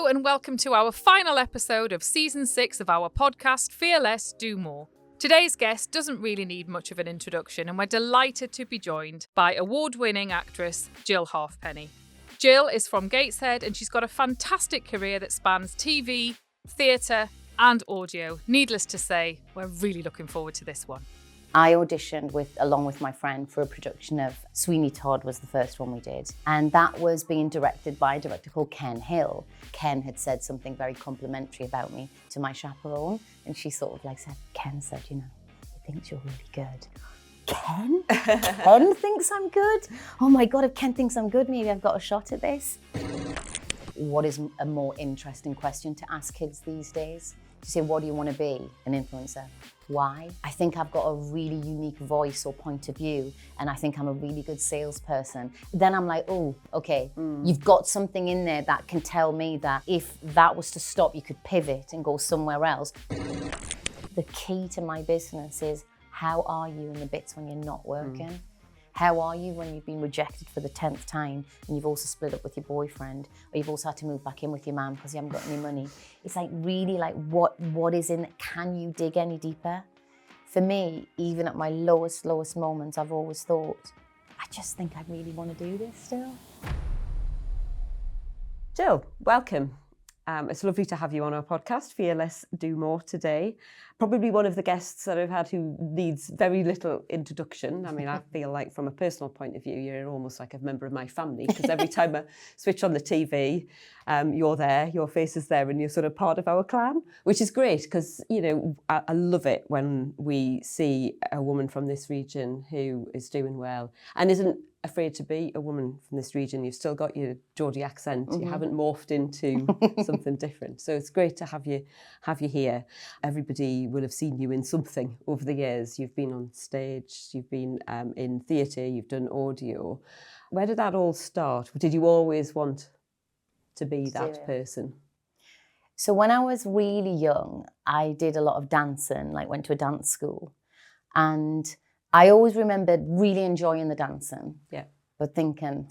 Hello and welcome to our final episode of Season 6 of our podcast, Fear Less, Do More. Today's guest doesn't really need much of an introduction, and we're delighted to be joined by award-winning actress Jill Halfpenny. Jill is from Gateshead and she's got a fantastic career that spans TV, theatre and audio. Needless to say, we're really looking forward to this one. I auditioned along with my friend for a production of Sweeney Todd was the first one we did. And that was being directed by a director called Ken Hill. Ken had said something very complimentary about me to my chaperone. And she sort of like said, Ken said, you know, he thinks you're really good. Ken? Ken thinks I'm good? Oh my God, if Ken thinks I'm good, maybe I've got a shot at this. What is a more interesting question to ask kids these days? To say, what do you want to be? An influencer. Why? I think I've got a really unique voice or point of view, and I think I'm a really good salesperson. Then I'm like, oh, okay, you've got something in there that can tell me that if that was to stop, you could pivot and go somewhere else. The key to my business is, how are you in the bits when you're not working? How are you when you've been rejected for the 10th time and you've also split up with your boyfriend, or you've also had to move back in with your mum because you haven't got any money? It's like really like what is in it? Can you dig any deeper? For me, even at my lowest moments, I've always thought, I just think I really want to do this still. Jill, welcome. It's lovely to have you on our podcast, Fear Less, Do More today. Probably one of the guests that I've had who needs very little introduction. I mean, I feel like from a personal point of view, you're almost like a member of my family, because every time I switch on the TV, you're there, your face is there, and you're sort of part of our clan, which is great because, you know, I love it when we see a woman from this region who is doing well and isn't afraid to be a woman from this region. You've still got your Geordie accent. You haven't morphed into something different. So it's great to have you here. Everybody will have seen you in something over the years. You've been on stage, you've been in theatre, you've done audio. Where did that all start? Did you always want to be that person? So when I was really young, I did a lot of dancing, like went to a dance school. And I always remembered really enjoying the dancing, but thinking,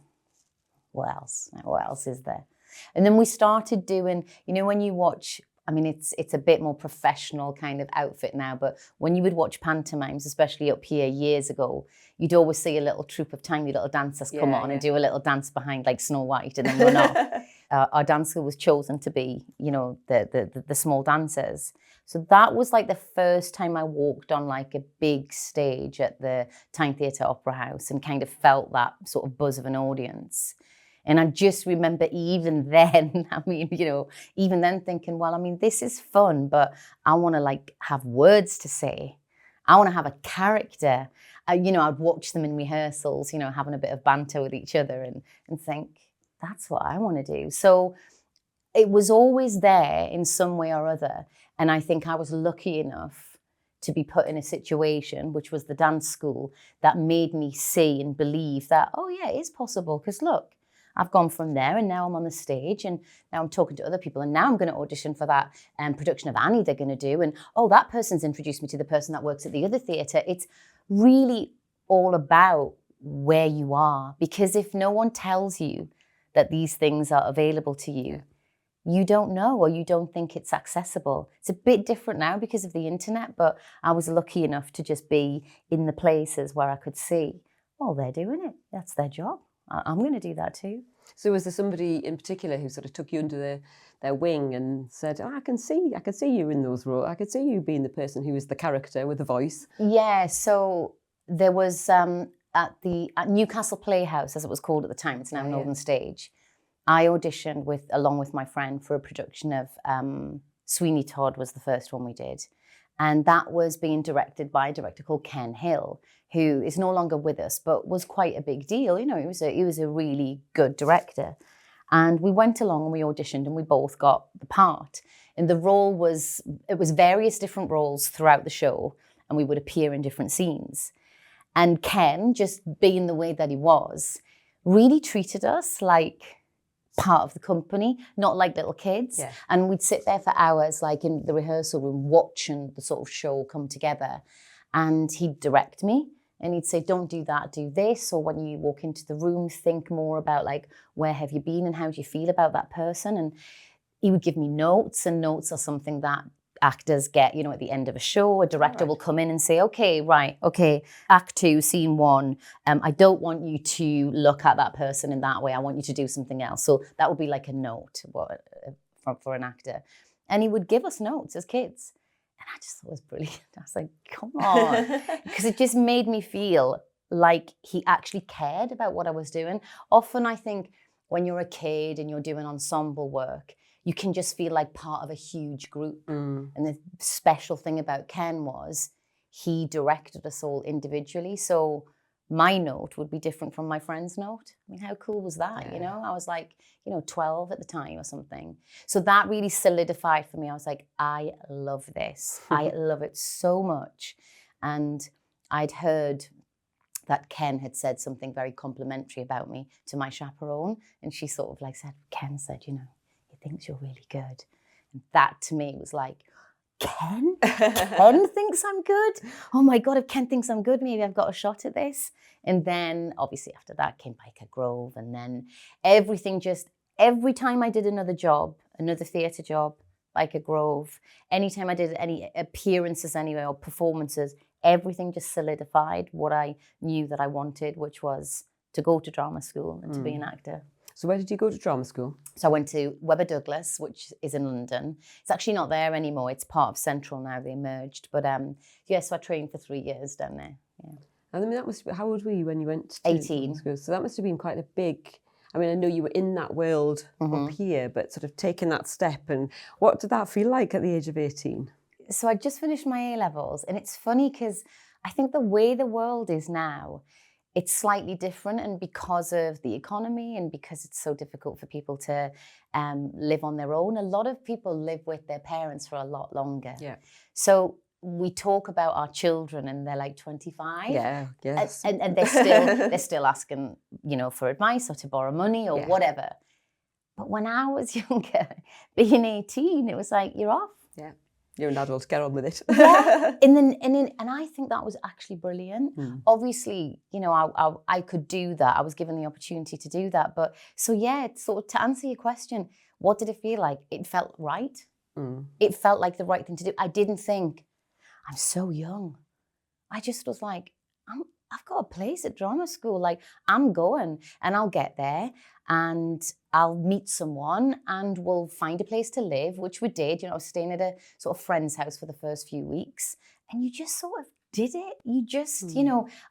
what else is there? And then we started doing, you know, when you watch, I mean, it's a bit more professional kind of outfit now, but when you would watch pantomimes, especially up here years ago, you'd always see a little troupe of tiny little dancers come on and do a little dance behind like Snow White and then run off. Our dance school was chosen to be, you know, the small dancers. So that was like the first time I walked on like a big stage at the Tyne Theatre Opera House and kind of felt that sort of buzz of an audience. And I just remember even then, I mean, you know, even then thinking, well, I mean, this is fun, but I want to like have words to say. I want to have a character. You know, I'd watch them in rehearsals, you know, having a bit of banter with each other and think, that's what I want to do. So it was always there in some way or other. And I think I was lucky enough to be put in a situation, which was the dance school, that made me see and believe that, oh yeah, it is possible. Because look, I've gone from there and now I'm on the stage and now I'm talking to other people and now I'm going to audition for that production of Annie they're going to do. And oh, that person's introduced me to the person that works at the other theatre. It's really all about where you are. Because if no one tells you that these things are available to you, you don't know, or you don't think it's accessible. It's a bit different now because of the internet, but I was lucky enough to just be in the places where I could see, well, they're doing it. That's their job. I'm going to do that too. So was there somebody in particular who sort of took you under their wing and said, oh, I can see you in those roles. I could see you being the person who is the character with the voice. Yeah, so there was at Newcastle Playhouse, as it was called at the time, it's now Northern Stage. I auditioned along with my friend for a production of Sweeney Todd was the first one we did. And that was being directed by a director called Ken Hill, who is no longer with us, but was quite a big deal. You know, he was a really good director. And we went along and we auditioned and we both got the part. And the role was various different roles throughout the show, and we would appear in different scenes. And Ken, just being the way that he was, really treated us like part of the company, not like little kids. Yeah. And we'd sit there for hours, like in the rehearsal room, watching the sort of show come together. And he'd direct me and he'd say, don't do that, do this. Or when you walk into the room, think more about like, where have you been and how do you feel about that person? And he would give me notes, and notes are something that actors get, you know, at the end of a show. A director will come in and say, okay, act 2, scene 1. I don't want you to look at that person in that way. I want you to do something else. So that would be like a note for an actor. And he would give us notes as kids. And I just thought it was brilliant. I was like, come on. Because it just made me feel like he actually cared about what I was doing. Often I think when you're a kid and you're doing ensemble work, you can just feel like part of a huge group. And the special thing about Ken was he directed us all individually. So my note would be different from my friend's note. I mean, how cool was that? Yeah. You know, I was like, 12 at the time or something. So that really solidified for me. I was like, I love this. I love it so much. And I'd heard that Ken had said something very complimentary about me to my chaperone. And she sort of like said, Ken said, he thinks you're really good. And that to me was like, Ken? Ken thinks I'm good? Oh my God, if Ken thinks I'm good, maybe I've got a shot at this. And then obviously after that came Biker Grove. And then every time I did another job, another theatre job, Biker Grove, anytime I did any appearances anyway or performances, everything just solidified what I knew that I wanted, which was to go to drama school and to be an actor. So where did you go to drama school? So I went to Webber Douglas, which is in London. It's actually not there anymore. It's part of Central now. They merged. But so I trained for 3 years down there. Yeah. And I mean, how old were you when you went to 18. school? So that must have been quite a big... I mean, I know you were in that world up here, but sort of taking that step. And what did that feel like at the age of 18? So I just finished my A-levels. And it's funny because I think the way the world is now, it's slightly different, and because of the economy and because it's so difficult for people to live on their own, a lot of people live with their parents for a lot longer. Yeah. So we talk about our children and they're like 25. Yeah, yes. And they're still asking, for advice or to borrow money or whatever. But when I was younger, being 18, it was like, you're off. Yeah. You're an adult, get on with it. Yeah. And I think that was actually brilliant. Obviously, I could do that. I was given the opportunity to do that. But so sort of to answer your question, what did it feel like? It felt right. It felt like the right thing to do. I didn't think, I'm so young. I just was like, I've got a place at drama school. Like, I'm going and I'll get there and I'll meet someone and we'll find a place to live, which we did. I was staying at a sort of friend's house for the first few weeks. And you just sort of did it. You just,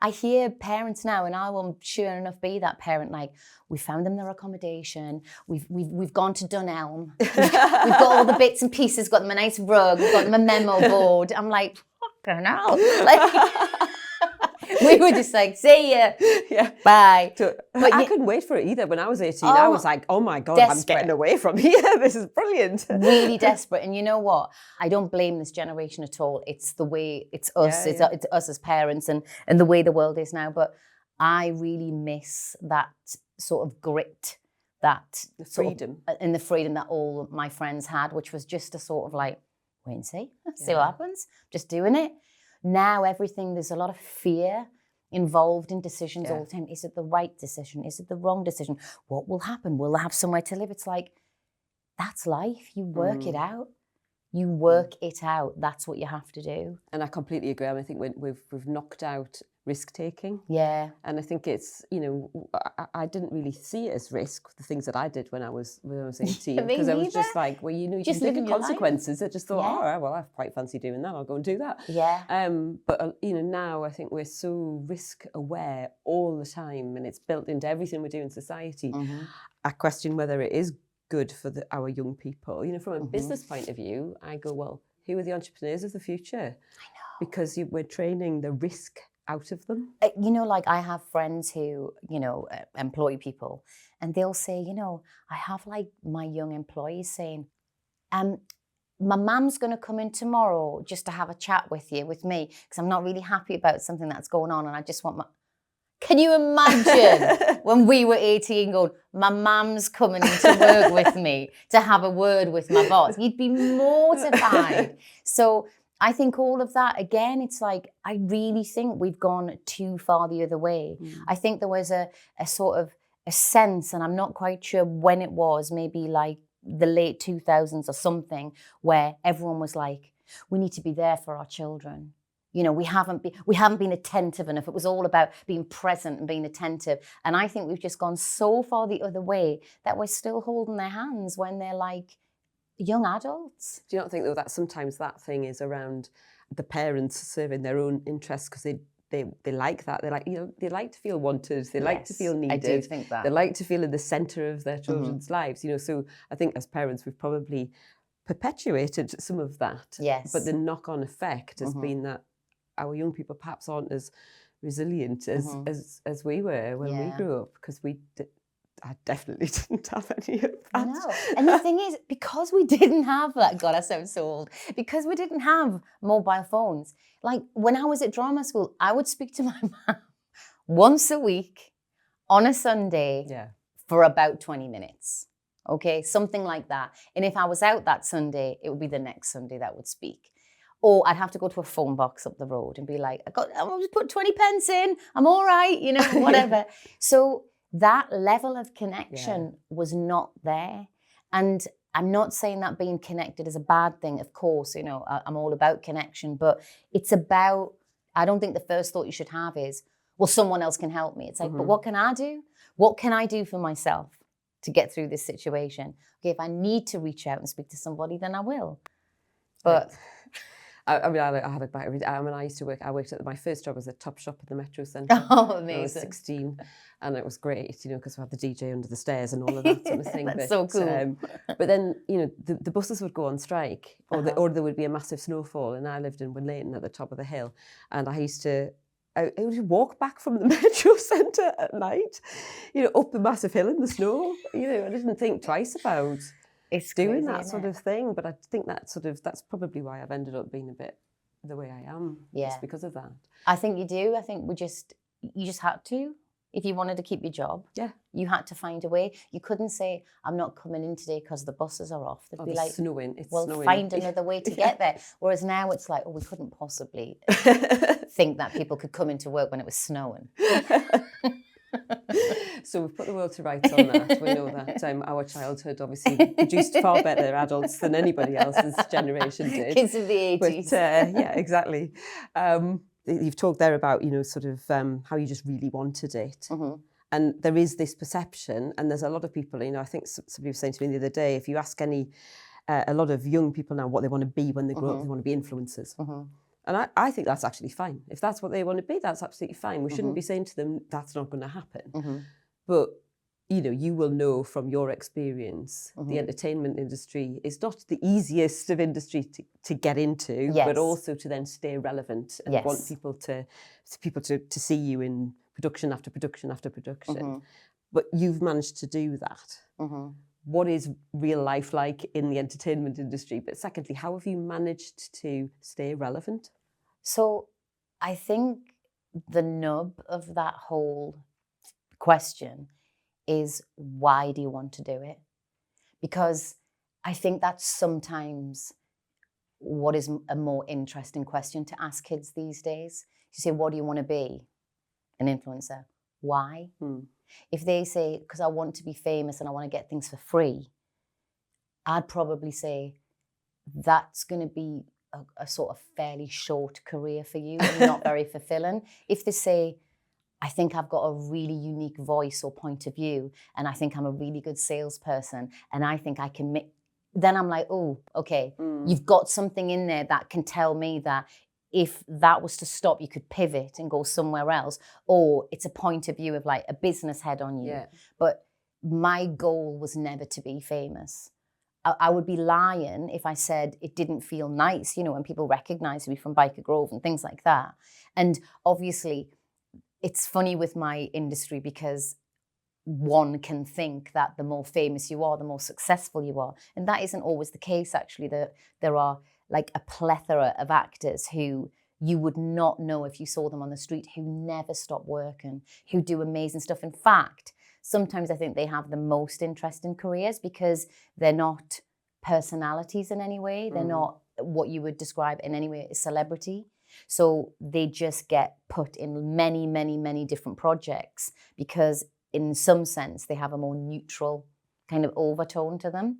I hear parents now, and I will sure enough be that parent, like, we found them their accommodation. We've gone to Dunelm. We've got all the bits and pieces, got them a nice rug, we've got them a memo board. I'm like, fucking hell. Like, we were just like, see ya, bye. But I couldn't wait for it either. When I was 18, I was like, oh my God, desperate. I'm getting away from here. This is brilliant. Really desperate. And you know what? I don't blame this generation at all. It's the way, it's us, it's us as parents and the way the world is now. But I really miss that sort of grit, that freedom. And the freedom that all my friends had, which was just a sort of like, wait and see what happens. Just doing it. Now there's a lot of fear involved in decisions all the time. Is it the right decision? Is it the wrong decision? What will happen? Will I have somewhere to live? It's like, that's life. You work it out. You work it out. That's what you have to do. And I completely agree. I think we've knocked out risk-taking. Yeah. And I think it's, I didn't really see it as risk, the things that I did when I was 18. Because I was just like, well, you just live in consequences. I just thought, I quite fancy doing that. I'll go and do that. Yeah. But, now I think we're so risk-aware all the time, and it's built into everything we do in society. I question whether it is good for our young people. From a business point of view, I go, well, who are the entrepreneurs of the future? I know. Because we're training the risk out of them. Like I have friends who, employ people, and they'll say, I have like my young employees saying, my mum's going to come in tomorrow just to have a chat with me, because I'm not really happy about something that's going on, and I just want Can you imagine when we were 18 going, my mum's coming in to work with me to have a word with my boss? You'd be mortified. So I think all of that, again, it's like, I really think we've gone too far the other way. I think there was a sort of a sense, and I'm not quite sure when it was, maybe like the late 2000s or something, where everyone was like, we need to be there for our children. You know, we haven't been attentive enough. It was all about being present and being attentive. And I think we've just gone so far the other way that we're still holding their hands when they're like young adults. Do you not think, though, that sometimes that thing is around the parents serving their own interests because they like that. They like, you know, they like to feel wanted. They like to feel needed. I do think that. They like to feel in the centre of their children's lives. You know, so I think as parents we've probably perpetuated some of that. Yes. But the knock-on effect has been that our young people perhaps aren't as resilient as we were when we grew up, because I definitely didn't have any of that. No. And the thing is, because we didn't have that, God, I sound so old, because we didn't have mobile phones, like when I was at drama school, I would speak to my mum once a week on a Sunday for about 20 minutes. Okay, something like that. And if I was out that Sunday, it would be the next Sunday that would speak. Or I'd have to go to a phone box up the road and be like, I'll just put 20 pence in, I'm all right, you know, whatever. So that level of connection was not there. And I'm not saying that being connected is a bad thing, of course, you know, I'm all about connection, but it's about, I don't think the first thought you should have is, well, someone else can help me. It's like, but what can I do? What can I do for myself to get through this situation? Okay, if I need to reach out and speak to somebody, then I will. But... I mean, I had a bite every day. I mean, I worked at, my first job was at Topshop at the Metro Centre. Oh, amazing. I was 16, and it was great, you know, because we had the DJ under the stairs and all of that sort of thing. That's so cool. But then, you know, the buses would go on strike, or there would be a massive snowfall, and I lived in Winlayton at the top of the hill, and I would walk back from the Metro Centre at night, you know, up the massive hill in the snow. You know, I didn't think twice about... It's doing crazy, that sort of thing, but I think that's probably why I've ended up being a bit the way I am. Just because of that. I think you do. I think you just had to. If you wanted to keep your job, you had to find a way. You couldn't say, I'm not coming in today because the buses are off. They'd be like, snowing. It's well, snowing. Find another way to get there. Whereas now it's like, oh, we couldn't possibly think that people could come into work when it was snowing. So we've put the world to rights on that. We know that our childhood obviously produced far better adults than anybody else's generation did. Kids of the 80s. But, yeah, exactly. You've talked there about, you know, sort of how you just really wanted it. And there is this perception, and there's a lot of people, you know, I think somebody was saying to me the other day, if you ask a lot of young people now what they want to be when they grow up, they want to be influencers. And I think that's actually fine. If that's what they want to be, that's absolutely fine. We shouldn't be saying to them, that's not going to happen. But, you know, you will know from your experience, the entertainment industry is not the easiest of industry to get into, but also to then stay relevant and want people to see you in production after production after production. But you've managed to do that. What is real life like in the entertainment industry? But secondly, how have you managed to stay relevant? So I think the nub of that whole question is, why do you want to do it? Because I think that's sometimes what is a more interesting question to ask kids these days. You say, what do you want to be? An influencer. Why? If they say, because I want to be famous and I want to get things for free, I'd probably say that's going to be a sort of fairly short career for you and not very fulfilling. If they say, I think I've got a really unique voice or point of view, and I think I'm a really good salesperson, and I think I can make, then I'm like, oh, okay, you've got something in there that can tell me that if that was to stop, you could pivot and go somewhere else, or it's a point of view of like a business head on you. But my goal was never to be famous. I would be lying if I said it didn't feel nice, you know, when people recognize me from Biker Grove and things like that. And obviously, it's funny with my industry because one can think that the more famous you are, the more successful you are. And that isn't always the case, actually. There are like a plethora of actors who you would not know if you saw them on the street, who never stop working, who do amazing stuff. In fact, sometimes I think they have the most interesting careers because they're not personalities in any way. They're not what you would describe in any way as celebrity. So they just get put in many, many, many different projects because in some sense they have a more neutral kind of overtone to them.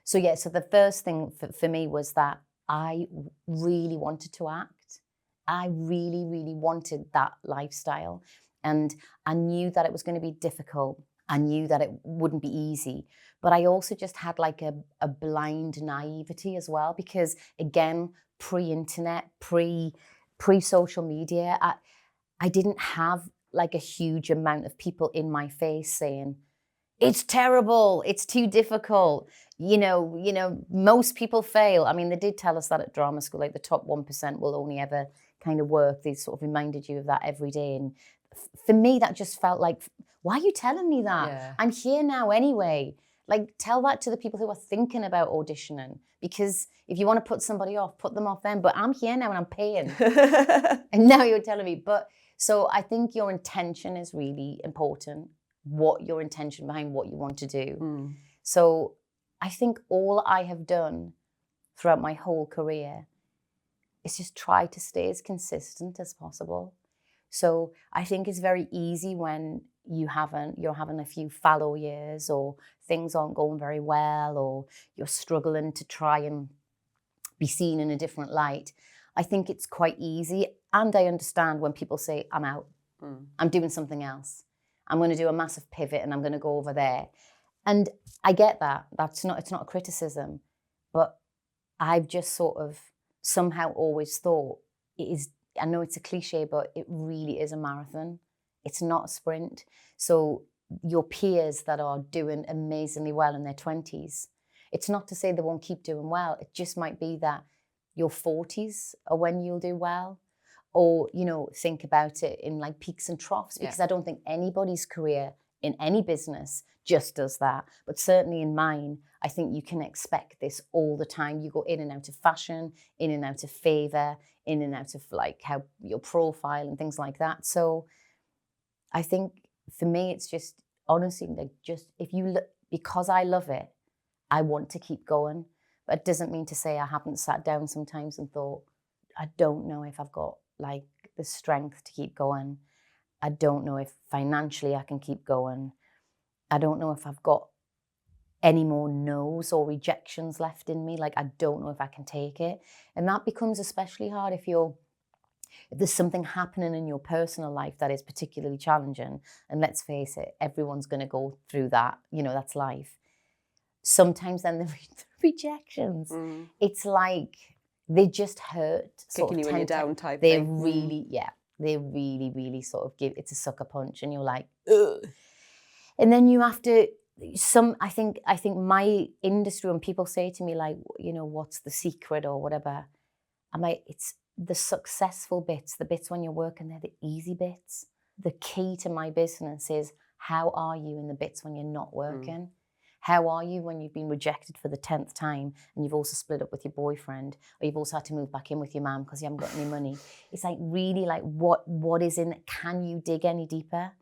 So the first thing for me was that I really wanted to act. I really, really wanted that lifestyle. And I knew that it was going to be difficult. I knew that it wouldn't be easy. But I also just had like a blind naivety as well, because again, pre-internet, pre-social media, I didn't have like a huge amount of people in my face saying, it's terrible, it's too difficult, you know, most people fail. I mean, they did tell us that at drama school, like the top 1% will only ever kind of work. They sort of reminded you of that every day. And for me, that just felt like, why are you telling me that? Yeah. I'm here now anyway. Like, tell that to the people who are thinking about auditioning, because if you want to put somebody off, put them off then. But I'm here now and I'm paying. And now you're telling me. But so I think your intention is really important. What your intention behind what you want to do. So I think all I have done throughout my whole career is just try to stay as consistent as possible. So I think it's very easy when you're having a few fallow years, or things aren't going very well, or you're struggling to try and be seen in a different light. I think it's quite easy, and I understand when people say, I'm out, I'm doing something else. I'm going to do a massive pivot and I'm going to go over there. And I get that. It's not a criticism. But I've just sort of somehow always thought it is, I know it's a cliche, but it really is a marathon. It's not a sprint. So your peers that are doing amazingly well in their 20s, it's not to say they won't keep doing well. It just might be that your 40s are when you'll do well. Or, you know, think about it in like peaks and troughs, because I don't think anybody's career in any business just does that. But certainly in mine, I think you can expect this all the time. You go in and out of fashion, in and out of favor, in and out of like how your profile and things like that. So I think for me, it's just honestly, like, just if you look, because I love it, I want to keep going. But it doesn't mean to say I haven't sat down sometimes and thought, I don't know if I've got like the strength to keep going. I don't know if financially I can keep going. I don't know if I've got any more no's or rejections left in me. Like, I don't know if I can take it. And that becomes especially hard if there's something happening in your personal life that is particularly challenging. And let's face it, everyone's going to go through that. You know, that's life. Sometimes then the rejections, it's like, they just hurt. Kicking you when you're down type they thing. really, they really, really sort of it's a sucker punch, and you're like, ugh. And then you have to, I think my industry, when people say to me like, you know, what's the secret or whatever, I'm like, it's the successful bits, the bits when you're working, they're the easy bits. The key to my business is, how are you in the bits when you're not working? How are you when you've been rejected for the 10th time and you've also split up with your boyfriend, or you've also had to move back in with your mum because you haven't got any money? It's like, really, like, what is in it? Can you dig any deeper?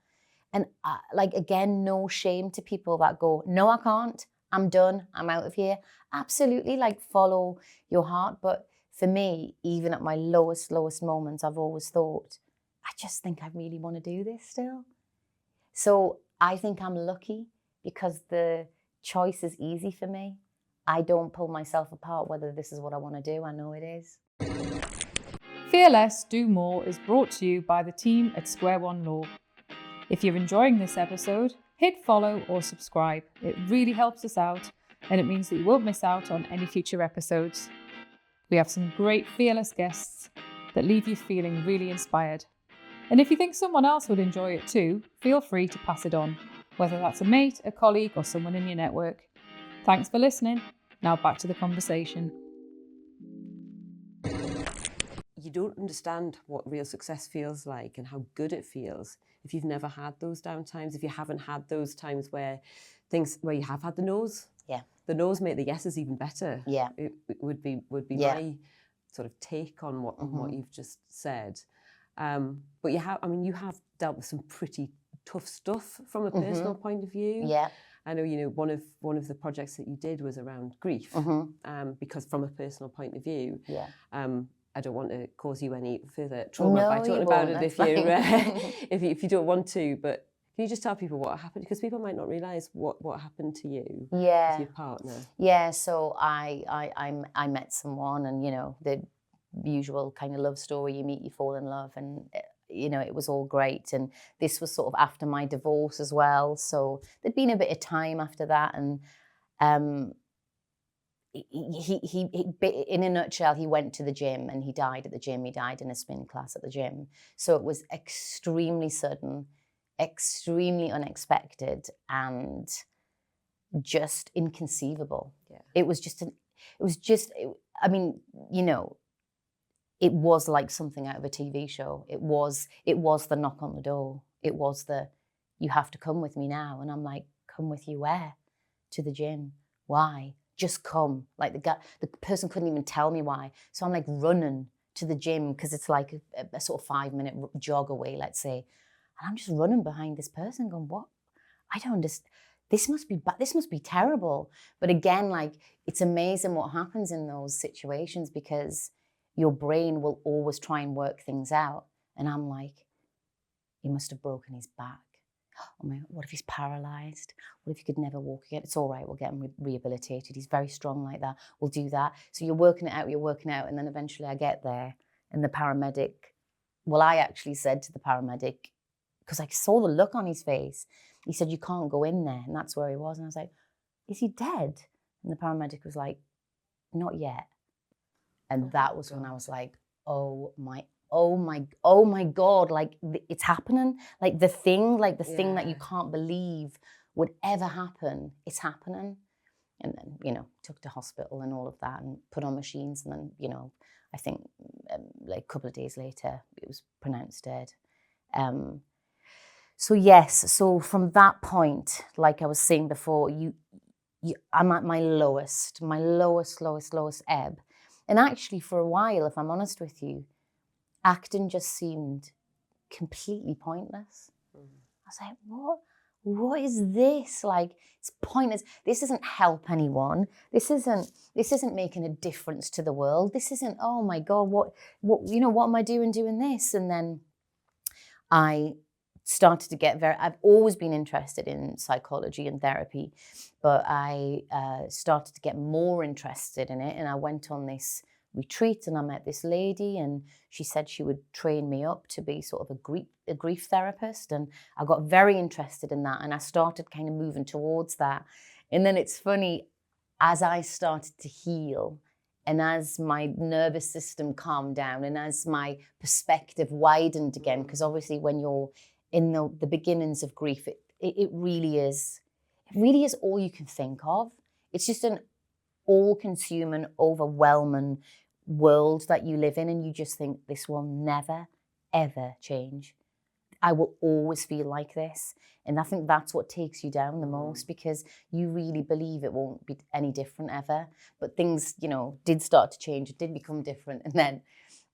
And like, again, no shame to people that go, no, I can't. I'm done. I'm out of here. Absolutely, like, follow your heart. But for me, even at my lowest moments, I've always thought, I just think I really want to do this still. So I think I'm lucky because the choice is easy for me. I don't pull myself apart whether this is what I want to do. I know it is. Fear Less, Do More is brought to you by the team at Square One Law. If you're enjoying this episode, hit follow or subscribe. It really helps us out, and it means that you won't miss out on any future episodes. We have some great fearless guests that leave you feeling really inspired. And if you think someone else would enjoy it too, feel free to pass it on, whether that's a mate, a colleague, or someone in your network. Thanks for listening. Now back to the conversation. You don't understand what real success feels like and how good it feels if you've never had those downtimes, if you haven't had those times where you have had the no's. Yeah. The no's make the yeses even better. Yeah. It would be my sort of take on what you've just said. But you have dealt with some pretty tough stuff from a personal point of view. Yeah. I know, one of the projects that you did was around grief, because from a personal point of view, I don't want to cause you any further trauma by talking about it if you don't want to. But Can you just tell people what happened? Because people might not realise what happened to you with your partner. Yeah, so I met someone, and, you know, the usual kind of love story, you meet, you fall in love, and, you know, it was all great. And this was sort of after my divorce as well. So there'd been a bit of time after that. And he in a nutshell, he went to the gym and he died at the gym. He died in a spin class at the gym. So it was extremely sudden, extremely unexpected, and just inconceivable. Yeah. I mean, you know, it was like something out of a TV show. It was the knock on the door. It was the, you have to come with me now. And I'm like, come with you where? To the gym. Why? Just come. Like the person couldn't even tell me why. So I'm like running to the gym because it's like a sort of 5-minute jog away, let's say. And I'm just running behind this person going, what? I don't understand. This must be terrible. But again, like, it's amazing what happens in those situations, because your brain will always try and work things out. And I'm like, he must have broken his back. Oh my God, what if he's paralyzed? What if he could never walk again? It's all right, we'll get him rehabilitated. He's very strong like that. We'll do that. So you're working it out, and then eventually I get there, and the paramedic, well, I actually said to the paramedic, because I saw the look on his face, he said, you can't go in there. And that's where he was. And I was like, is he dead? And the paramedic was like, not yet. And that was when I was like, oh my God, like, it's happening. Like the thing that you can't believe would ever happen, it's happening. And then, you know, took to hospital and all of that, and put on machines. And then, you know, I think like a couple of days later, it was pronounced dead. So yes, so from that point, like I was saying before, I'm at my lowest ebb. And actually, for a while, if I'm honest with you, acting just seemed completely pointless. I was like, what is this? Like, it's pointless. This doesn't help anyone. This isn't making a difference to the world. This isn't, oh my God, what am I doing this? And then I started to get I've always been interested in psychology and therapy, but I started to get more interested in it. And I went on this retreat, and I met this lady, and she said she would train me up to be sort of a grief therapist. And I got very interested in that, and I started kind of moving towards that. And then it's funny, as I started to heal, and as my nervous system calmed down, and as my perspective widened again, because obviously when you're in the beginnings of grief, it really is all you can think of. It's just an all-consuming, overwhelming world that you live in, and you just think, this will never, ever change. I will always feel like this. And I think that's what takes you down the most, because you really believe it won't be any different ever. But things, you know, did start to change. It did become different. And then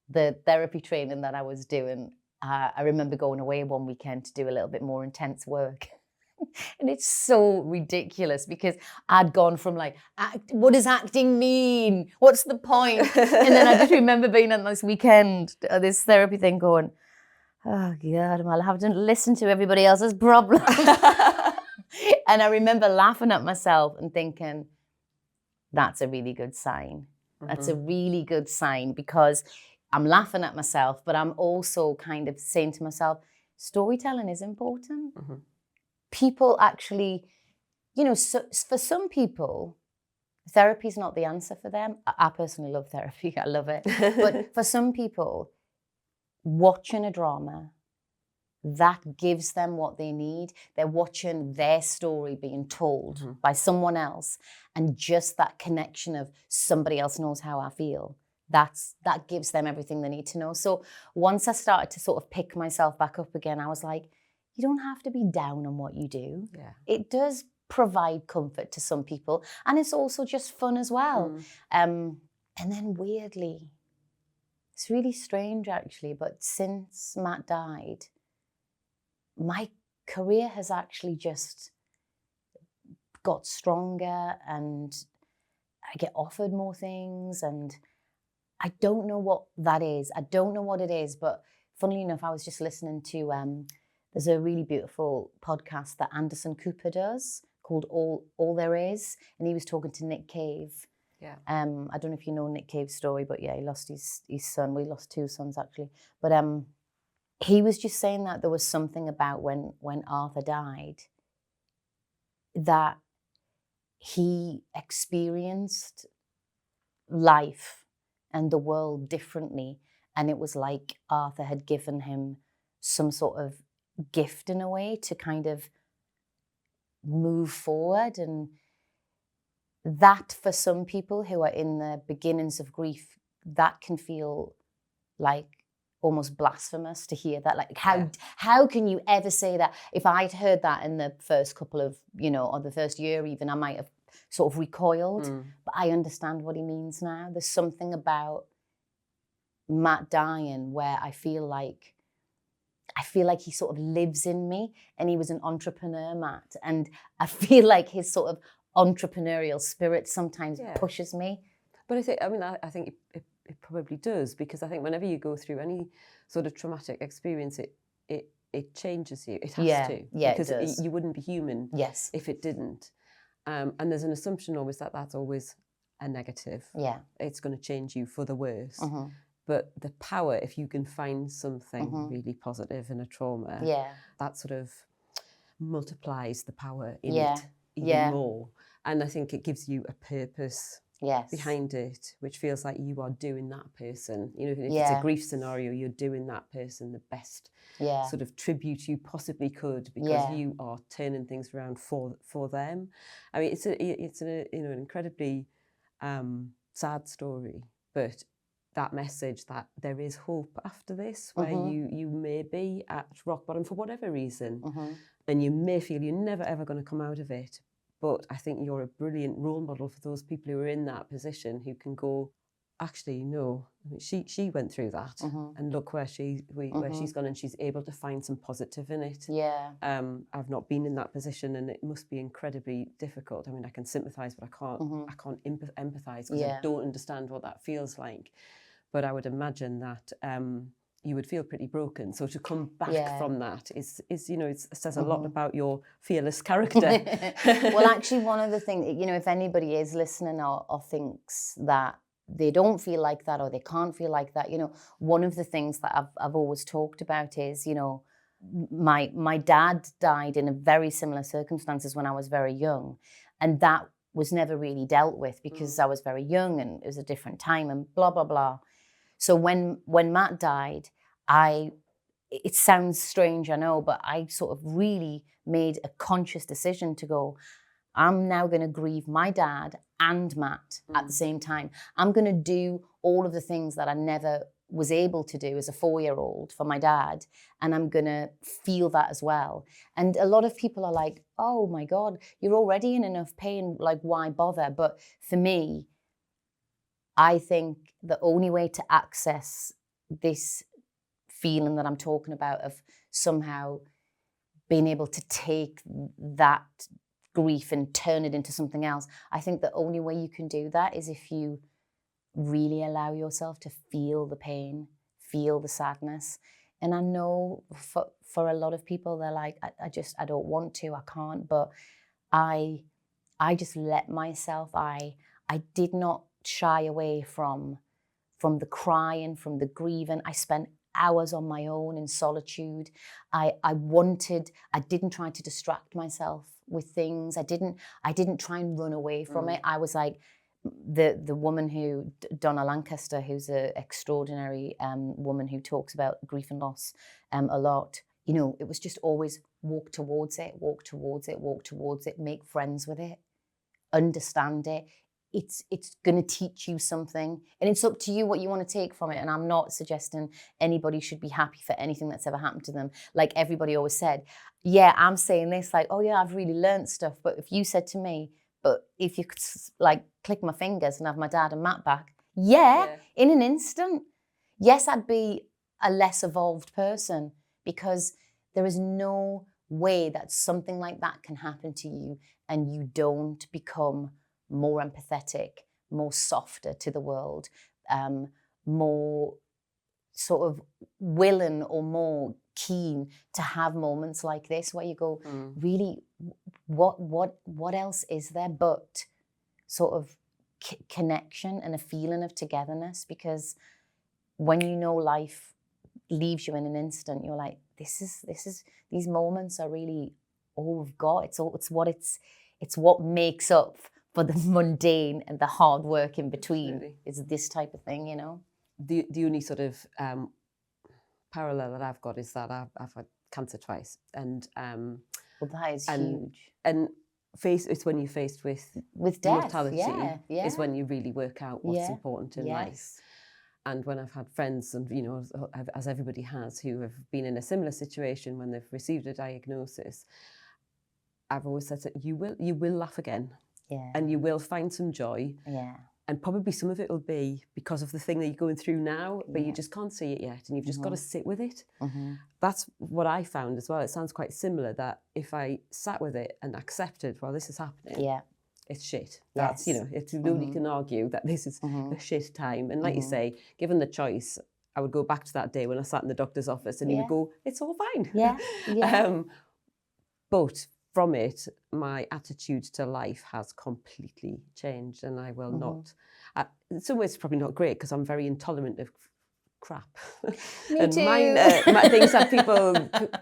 the therapy training that I was doing, I remember going away one weekend to do a little bit more intense work. And it's so ridiculous, because I'd gone from like, what does acting mean? What's the point? And then I just remember being on this weekend, this therapy thing, going, oh God, I'll have to listen to everybody else's problems. And I remember laughing at myself and thinking, that's a really good sign. That's a really good sign, because I'm laughing at myself, but I'm also kind of saying to myself, storytelling is important. People actually, you know, so for some people, therapy is not the answer for them. I personally love therapy. I love it. But for some people, watching a drama, that gives them what they need. They're watching their story being told by someone else, and just that connection of somebody else knows how I feel, that gives them everything they need to know. So once I started to sort of pick myself back up again, I was like, you don't have to be down on what you do. Yeah. It does provide comfort to some people, and it's also just fun as well. And then weirdly, it's really strange actually, but since Matt died, my career has actually just got stronger, and I get offered more things, and I don't know what that is. I don't know what it is, but funnily enough, I was just listening to There's a really beautiful podcast that Anderson Cooper does called All There Is, and he was talking to Nick Cave. Yeah. I don't know if you know Nick Cave's story, but yeah, he lost his son. We lost 2 sons actually, but he was just saying that there was something about when Arthur died that he experienced life and the world differently, and it was like Arthur had given him some sort of gift in a way to kind of move forward. And that, for some people who are in the beginnings of grief, that can feel like almost blasphemous to hear that. Like, how can you ever say that? If I'd heard that in the first couple of, or the first year even, I might have sort of recoiled. But I understand what he means now. There's something about Matt dying where I feel like he sort of lives in me, and he was an entrepreneur, Matt. And I feel like his sort of entrepreneurial spirit sometimes pushes me. But I think it probably does, because I think whenever you go through any sort of traumatic experience, it changes you. It has to. Yeah, because it does. You wouldn't be human if it didn't. And there's an assumption always that that's always a negative. Yeah. It's going to change you for the worse. But the power, if you can find something really positive in a trauma, that sort of multiplies the power in it even more. And I think it gives you a purpose behind it, which feels like you are doing that person. If it's a grief scenario, you're doing that person the best sort of tribute you possibly could, because you are turning things around for them. I mean, it's an incredibly sad story, but that message that there is hope after this, where you may be at rock bottom for whatever reason, and you may feel you're never ever going to come out of it. But I think you're a brilliant role model for those people who are in that position, who can go, actually, no, she went through that, and look where she's gone, and she's able to find some positive in it. I've not been in that position, and it must be incredibly difficult. I mean, I can sympathise, but I can't empathise, because I don't understand what that feels like. But I would imagine that you would feel pretty broken. So to come back from that is it says a lot about your fearless character. Well, actually, one of the things, if anybody is listening or thinks that they don't feel like that, or they can't feel like that, one of the things that I've always talked about is, my dad died in a very similar circumstances when I was very young, and that was never really dealt with because I was very young and it was a different time and blah blah blah. So when Matt died, it sounds strange, I know, but I sort of really made a conscious decision to go, I'm now going to grieve my dad and Matt at the same time. I'm going to do all of the things that I never was able to do as a 4-year-old for my dad, and I'm going to feel that as well. And a lot of people are like, oh my God, you're already in enough pain, like why bother? But for me, I think the only way to access this feeling that I'm talking about of somehow being able to take that grief and turn it into something else, I think the only way you can do that is if you really allow yourself to feel the pain, feel the sadness. And I know for a lot of people, they're like, I don't want to, I can't, but I just let myself, I did not shy away from the crying, from the grieving. I spent hours on my own in solitude. I didn't try to distract myself with things. I didn't try and run away from it. I was like the woman who, Donna Lancaster, who's an extraordinary woman who talks about grief and loss a lot. It was just always walk towards it, walk towards it, walk towards it, make friends with it, understand it. It's going to teach you something, and it's up to you what you want to take from it. And I'm not suggesting anybody should be happy for anything that's ever happened to them. Like everybody always said, I'm saying this like, oh yeah, I've really learned stuff. But if you said to me, but if you could like click my fingers and have my dad and Matt back, in an instant, yes, I'd be a less evolved person, because there is no way that something like that can happen to you and you don't become more empathetic, more softer to the world, more sort of willing or more keen to have moments like this where you go, really, what else is there but sort of connection and a feeling of togetherness? Because when you know life leaves you in an instant, you're like, these moments are really all we've got. It's what makes up for the mundane and the hard work in between. Absolutely. Is this type of thing, you know? The only sort of parallel that I've got is that I've had cancer twice, and Well, that is and- huge. and it's when you're faced with Death, mortality yeah. is when you really work out what's Yeah. important in life. Yes. And when I've had friends, and as everybody has, who have been in a similar situation when they've received a diagnosis, I've always said that you will laugh again, Yeah. and you will find some joy. Yeah. And probably some of it will be because of the thing that you're going through now, but you Yeah. just can't see it yet, and you've just got to sit with it. Mm-hmm. That's what I found as well. It sounds quite similar, that if I sat with it and accepted, well, this is happening, Yeah. it's shit. That's, Yes. if nobody can argue that this is a shit time. And like you say, given the choice, I would go back to that day when I sat in the doctor's office and he would go, it's all fine. Yeah. Yeah. But from it, my attitude to life has completely changed, and I will not. In some ways, it's probably not great because I'm very intolerant of crap. Me and too. Things that people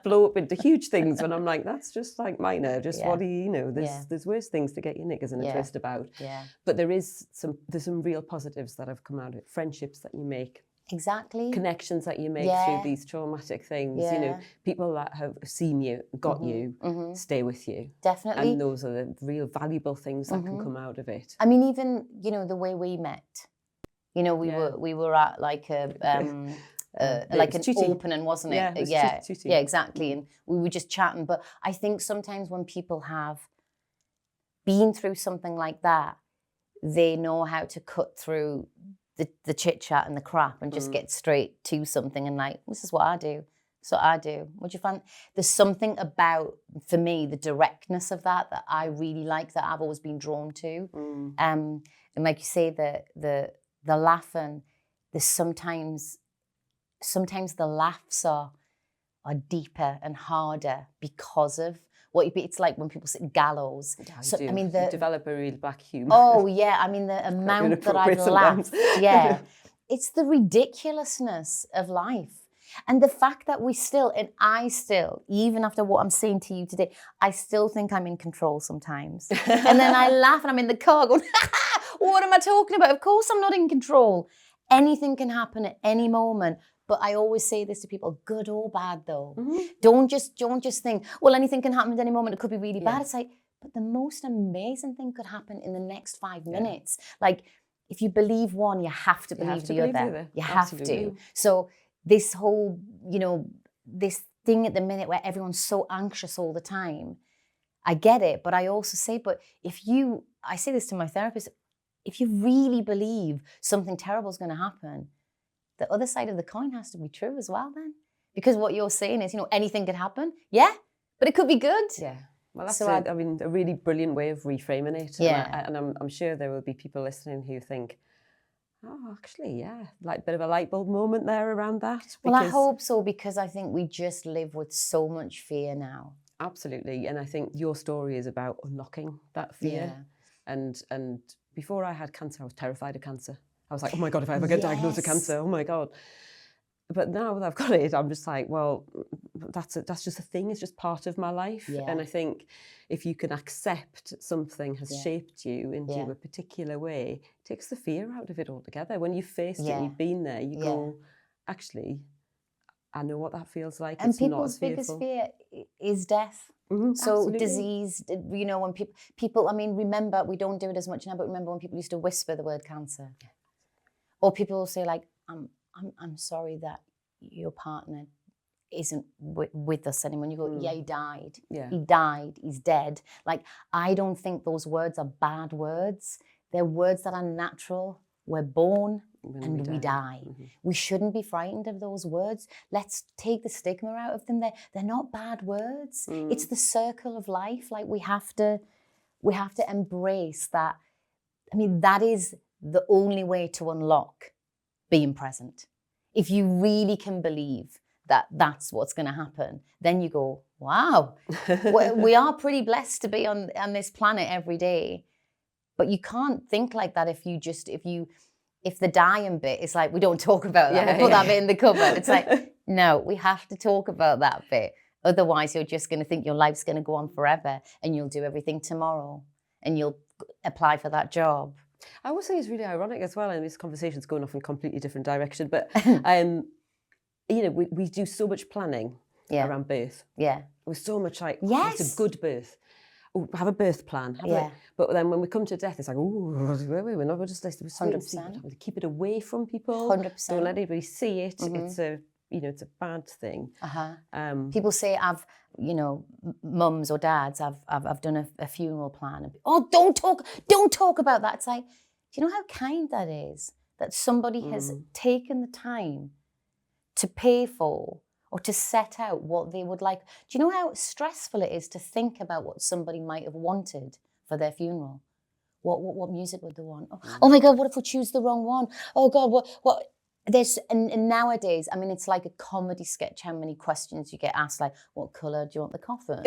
blow up into huge things when I'm like, that's just like minor. Just Yeah. what do you know? Yeah. There's worse things to get your knickers in a Yeah. twist about. Yeah. But there's some real positives that have come out of it. Friendships that you make, Exactly. connections that you make Yeah. through these traumatic things. Yeah. People that have seen you, got you, stay with you. Definitely. And those are the real valuable things that can come out of it. I mean, even, the way we met, we were at like like an Tutti. opening, wasn't it? Yeah, it was Tutti. Yeah, exactly. And we were just chatting. But I think sometimes when people have been through something like that, they know how to cut through the chit chat and the crap and just get straight to something and like, this is what I do. So I do. What do you find? There's something about, for me, the directness of that I really like, that I've always been drawn to. And like you say, the laughing, there's sometimes the laughs are deeper and harder because of what it's like when people sit gallows. So, I mean, you develop a real black humour. Oh yeah, I mean the amount that I've laughed. Yeah, it's the ridiculousness of life. And the fact that I still, even after what I'm saying to you today, I still think I'm in control sometimes. And then I laugh and I'm in the car going, what am I talking about? Of course I'm not in control. Anything can happen at any moment. But I always say this to people, good or bad though. Don't just think, well, anything can happen at any moment. It could be really bad. It's like, but the most amazing thing could happen in the next 5 minutes. Like, if you believe one, you have to believe the other. You have to. So this whole, this thing at the minute where everyone's so anxious all the time, I get it. But I also say, I say this to my therapist, if you really believe something terrible is going to happen, the other side of the coin has to be true as well then. Because what you're saying is, anything could happen. Yeah, but it could be good. Yeah. Well, that's a really brilliant way of reframing it. Yeah. And I'm sure there will be people listening who think, oh, actually, yeah, like a bit of a light bulb moment there around that. Well, I hope so, because I think we just live with so much fear now. Absolutely. And I think your story is about unlocking that fear. Yeah. And before I had cancer, I was terrified of cancer. I was like, oh my God, if I ever get diagnosed with cancer, oh my God. But now that I've got it, I'm just like, well, that's just a thing. It's just part of my life. Yeah. And I think if you can accept something has shaped you into a particular way, it takes the fear out of it altogether. When you've faced it and you've been there, you go, actually, I know what that feels like. And it's people's biggest fear is death. So absolutely. Disease, when people, I mean, remember, we don't do it as much now, but remember when people used to whisper the word cancer? Or people will say like, I'm sorry that your partner isn't with us anymore. And you go, yeah, he died. Yeah. He died. He's dead. Like, I don't think those words are bad words. They're words that are natural. We're born and we die. We shouldn't be frightened of those words. Let's take the stigma out of them. They're not bad words. It's the circle of life. Like, we have to embrace that. I mean, that is the only way to unlock being present. if you really can believe that that's what's going to happen, then you go, wow, we are pretty blessed to be on this planet every day. But you can't think like that if the dying bit is like, we don't talk about that, we put that bit in the cupboard. It's like, no, we have to talk about that bit. Otherwise, you're just going to think your life's going to go on forever and you'll do everything tomorrow and you'll apply for that job. I always think it's really ironic as well, and this conversation's going off in a completely different direction, but you know, we do so much planning around birth. Yeah. We're so much like, it's a good birth. Oh, have a birth plan. But then when we come to death, it's like, we're not just 100%. Keep it away from people. 100%. Don't let anybody see it. It's a, you know, it's a bad thing. People say, mums or dads, I've done a funeral plan. Oh, don't talk about that. It's like, do you know how kind that is? That somebody has taken the time to pay for or to set out what they would like. Do you know how stressful it is to think about what somebody might have wanted for their funeral? What music would they want? Oh my God, what if we choose the wrong one? Oh God, what? There's and nowadays, I mean, it's like a comedy sketch how many questions you get asked, like, what colour do you want the coffin?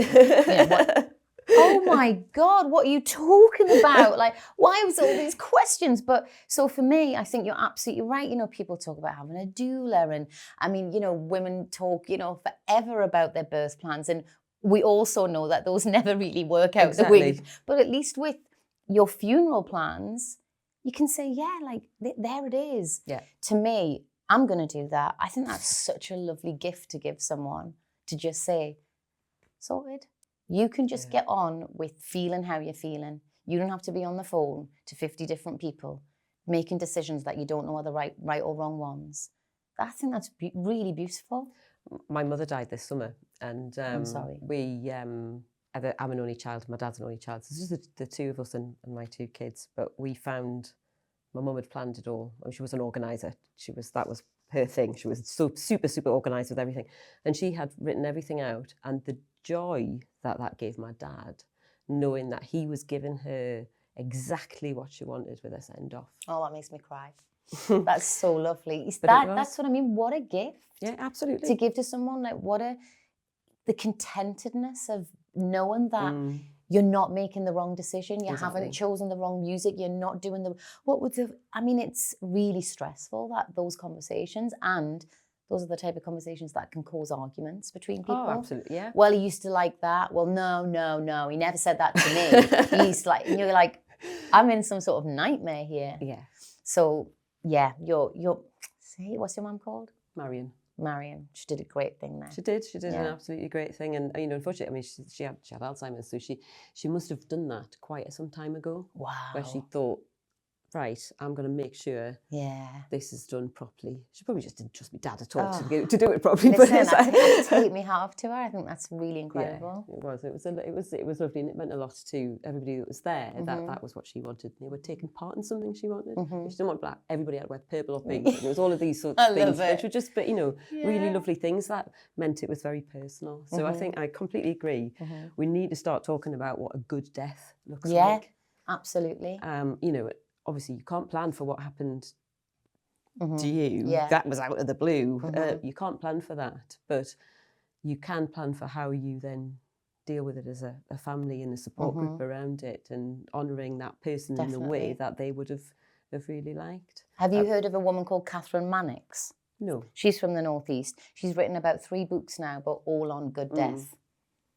Oh my God, what are you talking about? Like, why was all these questions? But so for me, I think you're absolutely right. You know, people talk about having a doula, and I mean, you know, women talk, you know, forever about their birth plans, and we also know that those never really work out the way. But at least with your funeral plans, you can say, yeah, like there it is. Yeah. To me, I'm going to do that. I think that's such a lovely gift to give someone, to just say, sorted. You can just get on with feeling how you're feeling. You don't have to be on the phone to 50 different people making decisions that you don't know are the right or wrong ones. I think that's really beautiful. My mother died this summer, and I'm sorry. I'm an only child. My dad's an only child. So it's just the two of us and my two kids. But we found my mum had planned it all. I mean, she was an organizer. That was her thing. She was so super organized with everything, and she had written everything out. And the joy that gave my dad, knowing that he was giving her exactly what she wanted with her send off. Oh, that makes me cry. That's so lovely. That's what I mean. What a gift. Yeah, absolutely. To give to someone, like the contentedness of knowing that you're not making the wrong decision, you haven't chosen the wrong music, you're not doing it's really stressful, those conversations, and those are the type of conversations that can cause arguments between people. Oh, absolutely, yeah. Well, he used to like that. Well, no, he never said that to me. He used to like, and you're like, I'm in some sort of nightmare here. Yeah. So, yeah, what's your mum called? Marion. She did a great thing there. She did an absolutely great thing. And, you know, unfortunately, I mean, she had Alzheimer's, so she must have done that quite some time ago. Wow. Where she thought, right, I'm going to make sure this is done properly. She probably just didn't trust me dad at all to do it properly. Listen, I take me hat off to her. I think that's really incredible. Yeah, it was lovely, and it meant a lot to everybody that was there. That was what she wanted. They were taking part in something she wanted. She didn't want black. Everybody had to wear purple or pink. And it was all of these sorts of things, which were just, but you know, really lovely things. That meant it was very personal. So I think I completely agree. We need to start talking about what a good death looks like. Yeah, absolutely. You know, obviously you can't plan for what happened to you. Yeah. That was out of the blue. You can't plan for that, but you can plan for how you then deal with it as a family and a support group around it, and honouring that person in the way that they would have really liked. Have you heard of a woman called Catherine Mannix? No. She's from the Northeast. She's written about 3 books now, but all on good death.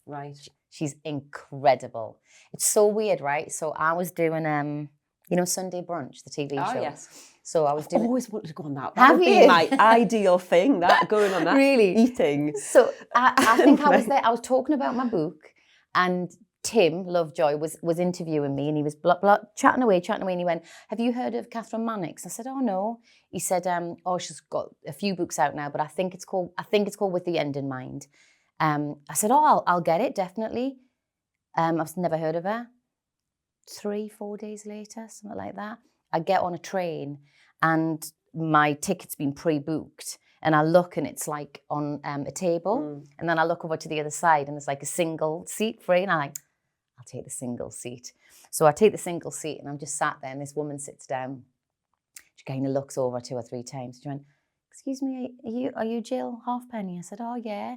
Right. She's incredible. It's so weird, right? So I was doing you know, Sunday Brunch, the TV show. Oh, yes. So I was doing... I always wanted to go on that. Have would you? Be my ideal thing, that going on that. Really? Eating. So I think I was there. I was talking about my book, and Tim Lovejoy was interviewing me, and he was chatting away, and he went, have you heard of Catherine Mannix? I said, oh, no. He said, she's got a few books out now, but I think it's called With the End in Mind. I said, oh, I'll get it, definitely. I've never heard of her. 3-4 days later, something like that, I get on a train and my ticket's been pre-booked, and I look and it's like on a table, and then I look over to the other side and there's like a single seat free, and I'm like, I'll take the single seat. So I take the single seat and I'm just sat there, and this woman sits down. She kind of looks over 2 or 3 times. She went, excuse me, are you Jill Halfpenny? I said, oh yeah.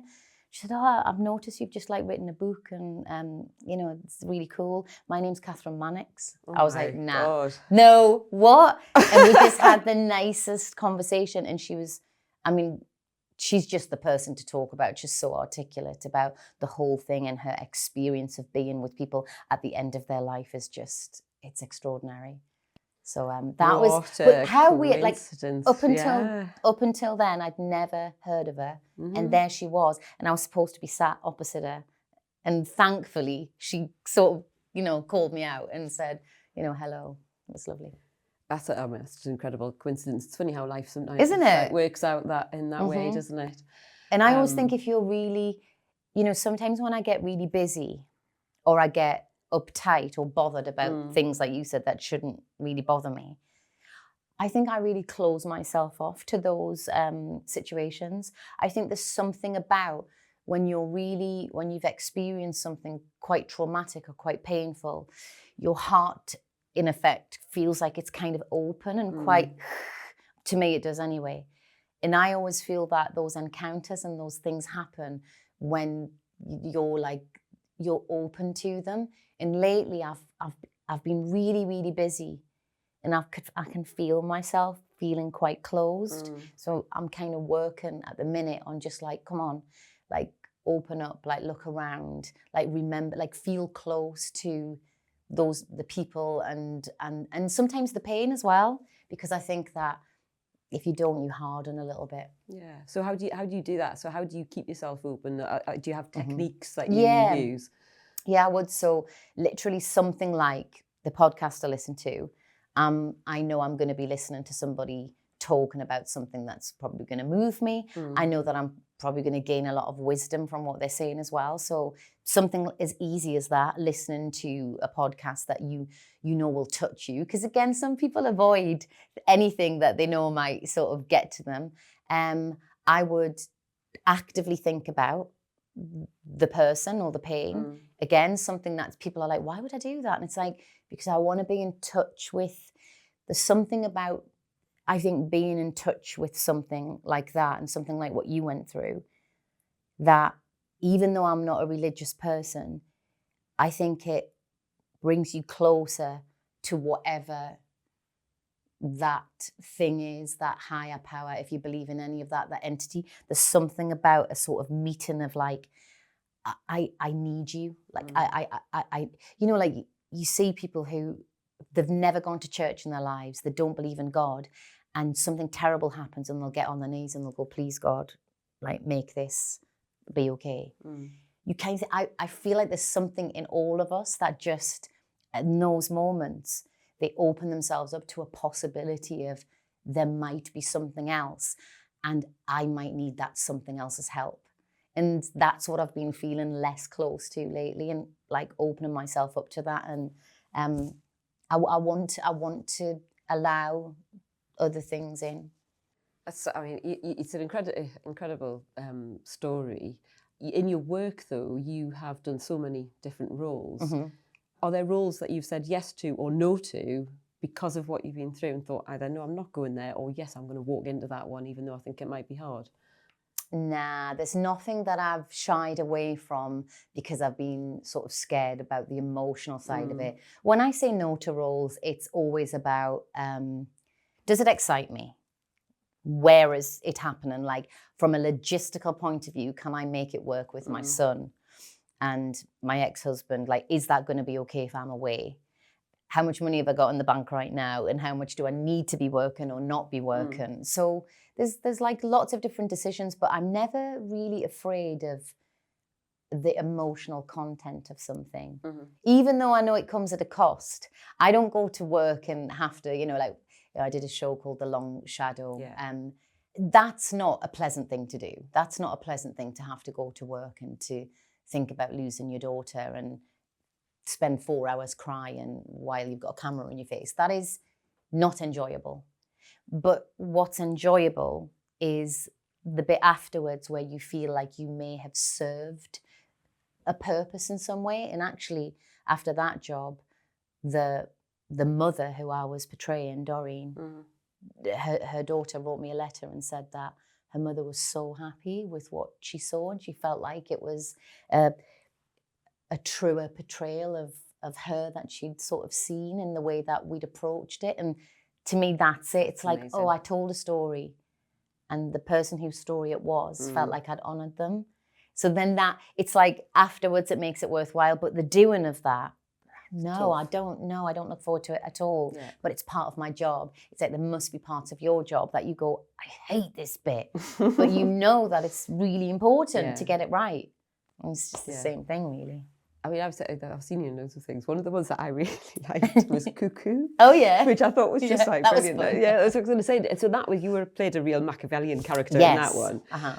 She said, oh, I've noticed you've just like written a book and, you know, it's really cool. My name's Catherine Mannix. Oh I was like, my nah, God. no, what? And we just had the nicest conversation. And she was, I mean, she's just the person to talk about, just so articulate about the whole thing, and her experience of being with people at the end of their life is just, it's extraordinary. So that what was, a but how weird, like coincidence. up until then, I'd never heard of her. And there she was, and I was supposed to be sat opposite her. And thankfully, she sort of, you know, called me out and said, you know, hello. It was lovely. That's it's an incredible coincidence. It's funny how life sometimes Isn't it? like, works out in that way, doesn't it? And I always think if you're really, you know, sometimes when I get really busy or I get uptight or bothered about things like you said that shouldn't really bother me, I think I really close myself off to those situations. I think there's something about when you've experienced something quite traumatic or quite painful, your heart, in effect, feels like it's kind of open and quite, to me it does anyway. And I always feel that those encounters and those things happen when you're open to them. And lately I've been really, really busy, and I can feel myself feeling quite closed. So I'm kind of working at the minute on just like, come on, like open up, like look around, like remember, like feel close to the people and sometimes the pain as well, because I think that if you don't, you harden a little bit. Yeah. So how do you do that? So how do you keep yourself open? Do you have techniques that you use? Yeah, I would. So literally something like the podcast I listen to, I know I'm going to be listening to somebody talking about something that's probably going to move me. I know that I'm probably going to gain a lot of wisdom from what they're saying as well. So something as easy as that, listening to a podcast that you know will touch you. Because again, some people avoid anything that they know might sort of get to them. I would actively think about the person or the pain. Again, something that people are like, why would I do that? And it's like, because I want to be in touch with, there's something about, I think, being in touch with something like that and something like what you went through, that even though I'm not a religious person, I think it brings you closer to whatever that thing is, that higher power, if you believe in any of that entity. There's something about a sort of meeting of like, I need you. Like I you know, like you see people who they've never gone to church in their lives, they don't believe in God, and something terrible happens and they'll get on their knees and they'll go, please God, like make this be okay. You kind of, I feel like there's something in all of us that just in those moments, they open themselves up to a possibility of there might be something else and I might need that something else's help. And that's what I've been feeling less close to lately, and like opening myself up to that. And I want to allow other things in. I mean, it's an incredible story. In your work, though, you have done so many different roles. Are there roles that you've said yes to or no to because of what you've been through and thought either, no, I'm not going there, or yes, I'm going to walk into that one, even though I think it might be hard? Nah, there's nothing that I've shied away from because I've been sort of scared about the emotional side of it. When I say no to roles, it's always about, does it excite me? Where is it happening? Like from a logistical point of view, can I make it work with my son and my ex-husband? Like, is that going to be okay if I'm away? How much money have I got in the bank right now? And how much do I need to be working or not be working? So there's like lots of different decisions, but I'm never really afraid of the emotional content of something. Even though I know it comes at a cost. I don't go to work and have to, you know, like I did a show called The Long Shadow. That's not a pleasant thing to do. That's not a pleasant thing to have to go to work and to think about losing your daughter and spend 4 hours crying while you've got a camera in your face. That is not enjoyable. But what's enjoyable is the bit afterwards where you feel like you may have served a purpose in some way. And actually, after that job, the mother who I was portraying, Doreen, her daughter wrote me a letter and said that her mother was so happy with what she saw, and she felt like it was a truer portrayal of her that she'd sort of seen in the way that we'd approached it. And to me, that's it. It's like, amazing. oh, I told a story, and the person whose story it was felt like I'd honoured them. So then it's like afterwards it makes it worthwhile, but the doing of that, no, I don't know. I don't look forward to it at all. Yeah. But it's part of my job. It's like there must be parts of your job that you go, I hate this bit. But you know that it's really important to get it right. And it's just the same thing, really. I mean, I've seen you in loads of things. One of the ones that I really liked was Cuckoo. Oh, yeah. Which I thought was just like that brilliant. Was fun. Yeah, that's what I was going to say. So that was, you played a real Machiavellian character in that one. Uh-huh.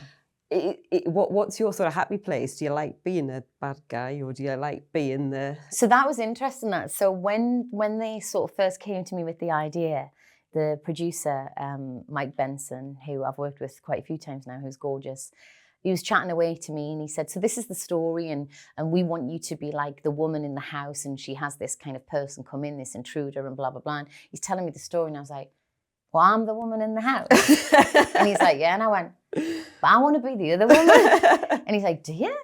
What's your sort of happy place? Do you like being a bad guy, or do you like being the... So that was interesting. So when they sort of first came to me with the idea, the producer, Mike Benson, who I've worked with quite a few times now, who's gorgeous, he was chatting away to me and he said, so this is the story, and we want you to be like the woman in the house, and she has this kind of person come in, this intruder, and blah, blah, blah. And he's telling me the story, and I was like, well, I'm the woman in the house. And he's like, yeah. And I went, but I want to be the other woman. And he's like, do you?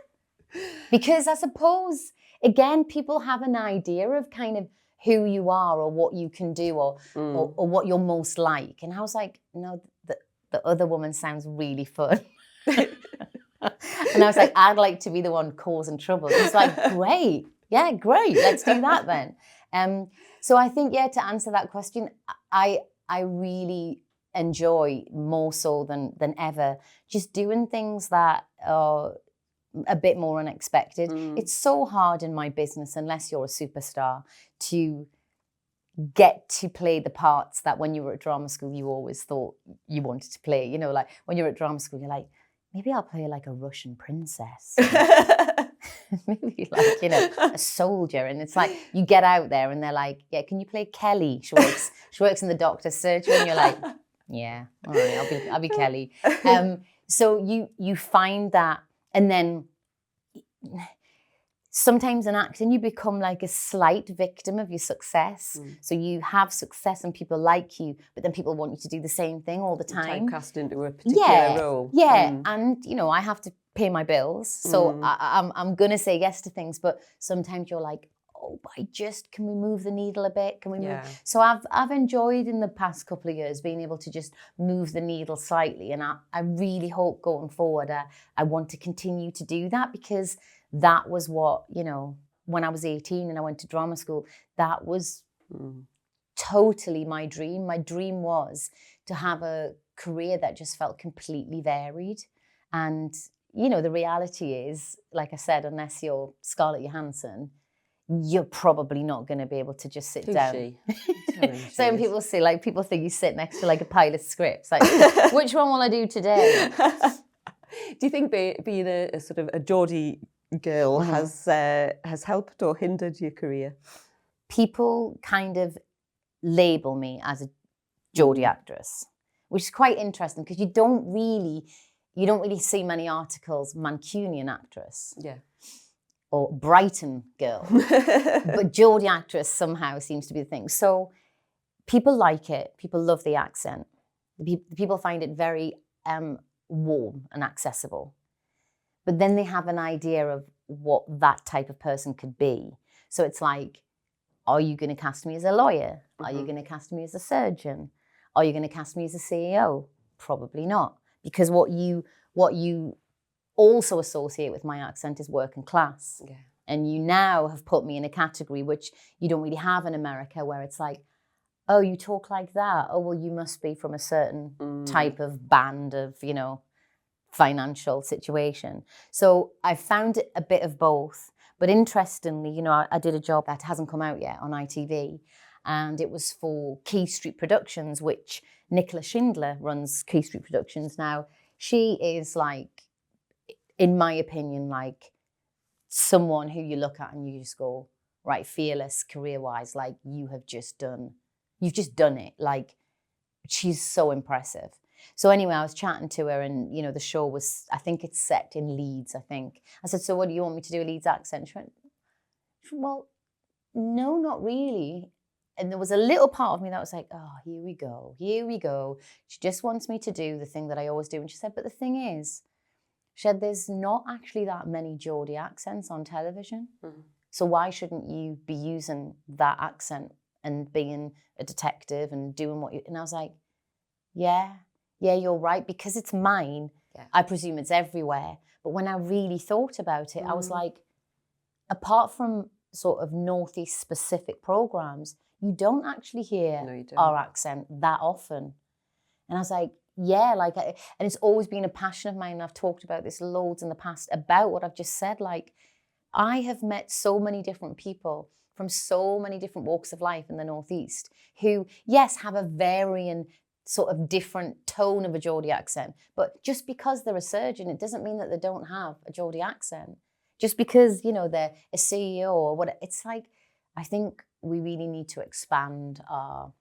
Because I suppose, again, people have an idea of kind of who you are or what you can do or what you're most like. And I was like, no, the other woman sounds really fun. And I was like, I'd like to be the one causing trouble. He's like, great. Yeah, great. Let's do that then. So I think, to answer that question, I really enjoy more so than ever just doing things that are a bit more unexpected. It's so hard in my business, unless you're a superstar, to get to play the parts that when you were at drama school you always thought you wanted to play. You know, like when you're at drama school you're like, maybe I'll play like a Russian princess. Maybe like, a soldier. And it's like you get out there and they're like, yeah, can you play Kelly? She works in the doctor's surgery, and you're like, yeah, all right, I'll be Kelly. So you find that, and then sometimes in acting you become like a slight victim of your success. So you have success and people like you, but then people want you to do the same thing all the time. Typecast into a particular role. Yeah, and I have to pay my bills, so I'm gonna say yes to things. But sometimes you're like, oh, but can we move the needle a bit? Can we move? So I've enjoyed in the past couple of years being able to just move the needle slightly, and I really hope going forward I want to continue to do that, because that was what, when I was 18 and I went to drama school, that was totally my dream. My dream was to have a career that just felt completely varied. And, the reality is, like I said, unless you're Scarlett Johansson, you're probably not going to be able to just sit down. So when people say, like, people think you sit next to like a pile of scripts, like, which one will I do today? Do you think being a sort of a Geordie girl has helped or hindered your career? People kind of label me as a Geordie actress, which is quite interesting, because you don't really see many articles, Mancunian actress. Yeah. Or Brighton girl. But Geordie actress somehow seems to be the thing. So people like it. People love the accent. People find it very warm and accessible. But then they have an idea of what that type of person could be. So it's like, are you going to cast me as a lawyer? Are you going to cast me as a surgeon? Are you going to cast me as a CEO? Probably not. Because what you also associate with my accent is working class. Yeah. And you now have put me in a category which you don't really have in America, where it's like, oh, you talk like that. Oh, well, you must be from a certain type of band of, financial situation. So I found it a bit of both. But interestingly, I did a job that hasn't come out yet on ITV, and it was for Key Street Productions, which Nicola Schindler runs Key Street Productions now. She is like, in my opinion, like someone who you look at and you just go, right, fearless career-wise, like you've just done it. Like, she's so impressive. So anyway, I was chatting to her, and, the show was, I think it's set in Leeds, I think. I said, so what do you want me to do, a Leeds accent? She went, well, no, not really. and there was a little part of me that was like, oh, here we go. She just wants me to do the thing that I always do. And she said, but the thing is, she said, there's not actually that many Geordie accents on television. Mm-hmm. So why shouldn't you be using that accent and being a detective and doing what you... And I was like, yeah, you're right. Because it's mine, I presume it's everywhere. But when I really thought about it, I was like, apart from sort of Northeast specific programs, you don't actually hear our accent that often. And I was like, yeah, like, and it's always been a passion of mine. And I've talked about this loads in the past about what I've just said. Like, I have met so many different people from so many different walks of life in the Northeast who, yes, have a varying sort of different tone of a Geordie accent. But just because they're a surgeon, it doesn't mean that they don't have a Geordie accent. Just because, you know, they're a CEO or what, it's like, I think we really need to expand our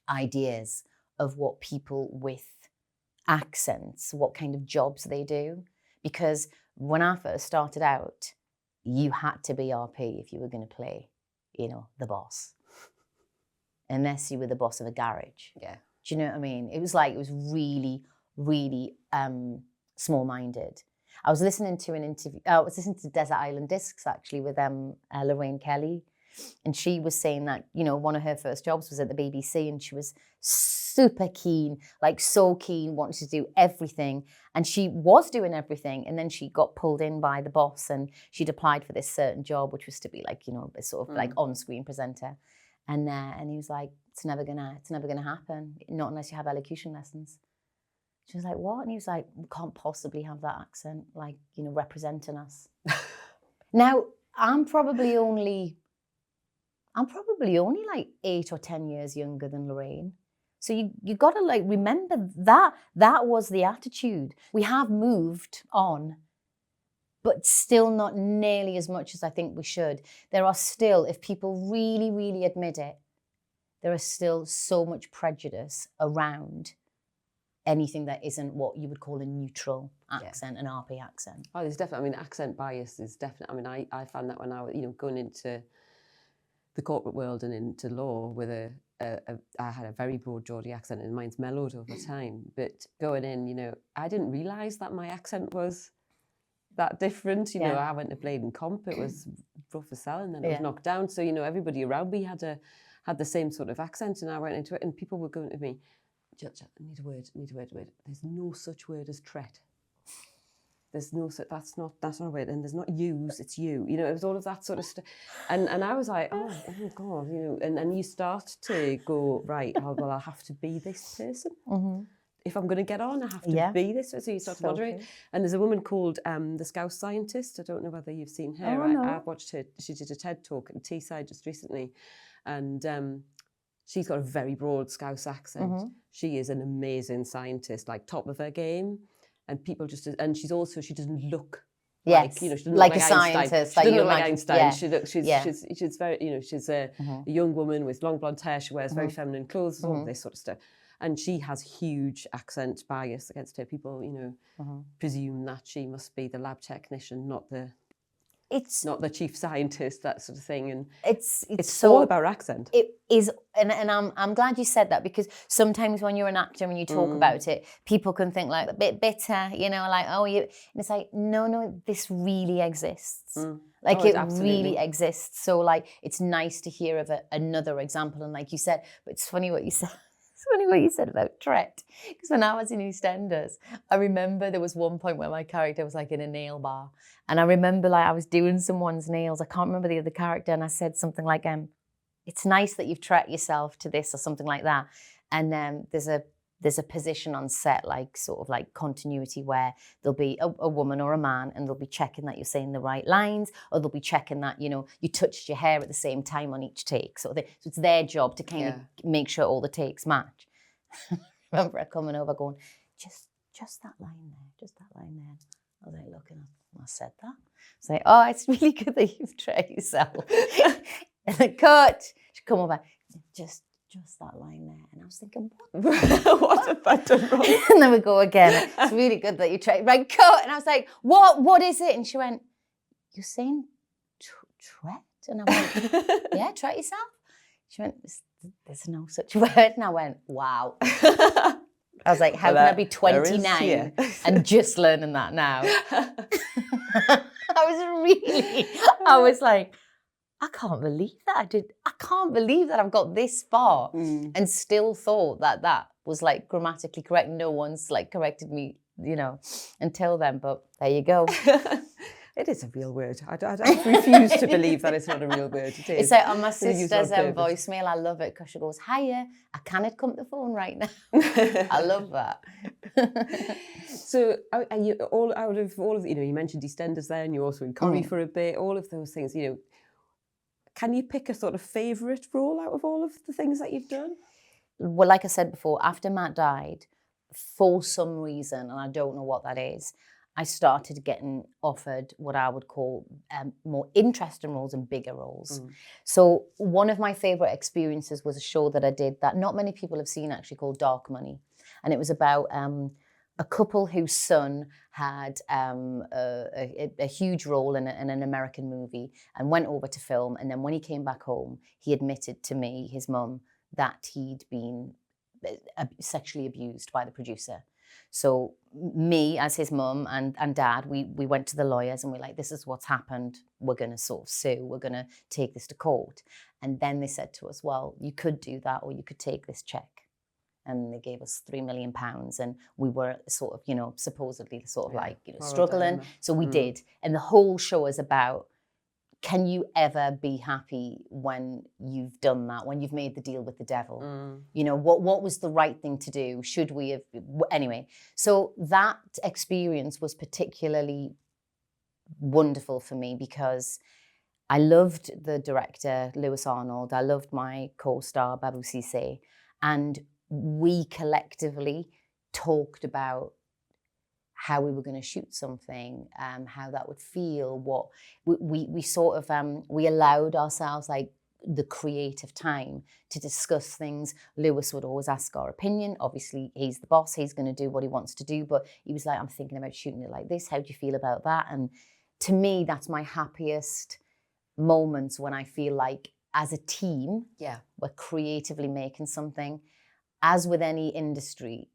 ideas of what people with accents, what kind of jobs they do. Because when I first started out, you had to be RP if you were going to play, you know, the boss. Unless you were the boss of a garage. Yeah. Do you know what I mean? It was really, really small-minded. I was listening to an interview, I was listening to Desert Island Discs actually with Lorraine Kelly. And she was saying that, you know, one of her first jobs was at the BBC and she was super keen, like so keen, wanted to do everything. And she was doing everything. And then she got pulled in by the boss and she'd applied for this certain job, which was to be like, you know, a sort of like on-screen presenter. And he was like, it's never gonna happen, not unless you have elocution lessons. She was like, what? And he was like, we can't possibly have that accent, like, you know, representing us. Now, I'm probably only like 8 or 10 years younger than Lorraine. So you got to like remember that was the attitude. We have moved on, but still not nearly as much as I think we should. There are still, if people really, really admit it, there is still so much prejudice around anything that isn't what you would call a neutral accent, an RP accent. Oh, there's definitely, I mean, accent bias is definitely, I mean, I found that when I was, you know, going into the corporate world and into law with I had a very broad Geordie accent and mine's mellowed over time. But going in, you know, I didn't realise that my accent was that different. You know, I went to Bladen Comp, it was rough as hell, and then it was knocked down. So, you know, everybody around me had the same sort of accent, and I went into it and people were going to me, I need a word. There's no such word as tret. There's no such, that's not a word, and there's not use, it's you. You know, it was all of that sort of stuff. And I was like, oh God, you know, and you start to go, right, well, I'll have to be this person. Mm-hmm. If I'm going to get on, I have to be this. So you start to moderate. True. And there's a woman called the Scouse Scientist. I don't know whether you've seen her. I've watched her. She did a TED talk at Teesside just recently. And she's got a very broad Scouse accent. Mm-hmm. She is an amazing scientist, like top of her game. And people just, and she doesn't look like, you know, she doesn't like look a scientist. She doesn't look like Einstein. Yeah. She's very, you know, she's a young woman with long blonde hair. She wears very feminine clothes, all this sort of stuff. And she has huge accent bias against her. People, you know, presume that she must be the lab technician, not the chief scientist, that sort of thing. And it's so, all about accent. It is, and I'm glad you said that, because sometimes when you're an actor and you talk about it, people can think like a bit bitter, you know, like, oh, you, and it's like, no, this really exists. Like it really exists. So like, it's nice to hear of another example. And like you said, but it's funny what you said. It's funny what you said about tret, because when I was in EastEnders, I remember there was one point where my character was like in a nail bar, and I remember like I was doing someone's nails. I can't remember the other character, and I said something like, "It's nice that you've tret yourself to this," or something like that. And there's a position on set, like sort of like continuity, where there'll be a woman or a man, and they'll be checking that you're saying the right lines, or they'll be checking that, you know, you touched your hair at the same time on each take. So it's their job to kind of make sure all the takes match. I remember her coming over going, just that line there, just that line there. I was like looking up, I said that. I was like, oh, it's really good that you've tried yourself. And then cut. She'd come over, just that line there. And I was thinking, what have I done wrong? And then we go again. It's really good that you tried. Right, cut. And I was like, what is it? And she went, you're saying tret? And I went, yeah, tret yourself. She went, there's no such word. And I went, wow. I was like, how can I be 29 and just learning that now? I was like, I can't believe that I can't believe that I've got this far and still thought that was like grammatically correct. No one's like corrected me, until then, but there you go. It is a real word. I refuse to believe that it's not a real word. It is. It's like on my sister's voicemail. I love it because she goes, hiya, I cannot come to the phone right now. I love that. So are you all of, you mentioned EastEnders there, and you're also in Corrie for a bit, all of those things, can you pick a sort of favourite role out of all of the things that you've done? Well, like I said before, after Matt died, for some reason, and I don't know what that is, I started getting offered what I would call more interesting roles and bigger roles. So one of my favourite experiences was a show that I did that not many people have seen, actually, called Dark Money. And it was about a couple whose son had a huge role in an American movie and went over to film. And then when he came back home, he admitted to me, his mum, that he'd been sexually abused by the producer. So me, as his mum and dad, we went to the lawyers and we're like, this is what's happened. We're going to sort of sue. We're going to take this to court. And then they said to us, well, you could do that or you could take this check. And they gave us £3 million, and we were sort of, supposedly sort of struggling. So we did. And the whole show is about, can you ever be happy when you've done that, when you've made the deal with the devil? What was the right thing to do? Should we have? Anyway, so that experience was particularly wonderful for me because I loved the director, Lewis Arnold. I loved my co-star, Babu Cisse. And we collectively talked about how we were going to shoot something, how that would feel, what we sort of, we allowed ourselves like the creative time to discuss things. Lewis would always ask our opinion. Obviously, he's the boss. He's going to do what he wants to do. But he was like, I'm thinking about shooting it like this. How do you feel about that? And to me, that's my happiest moments when I feel like as a team, we're creatively making something. As with any industry,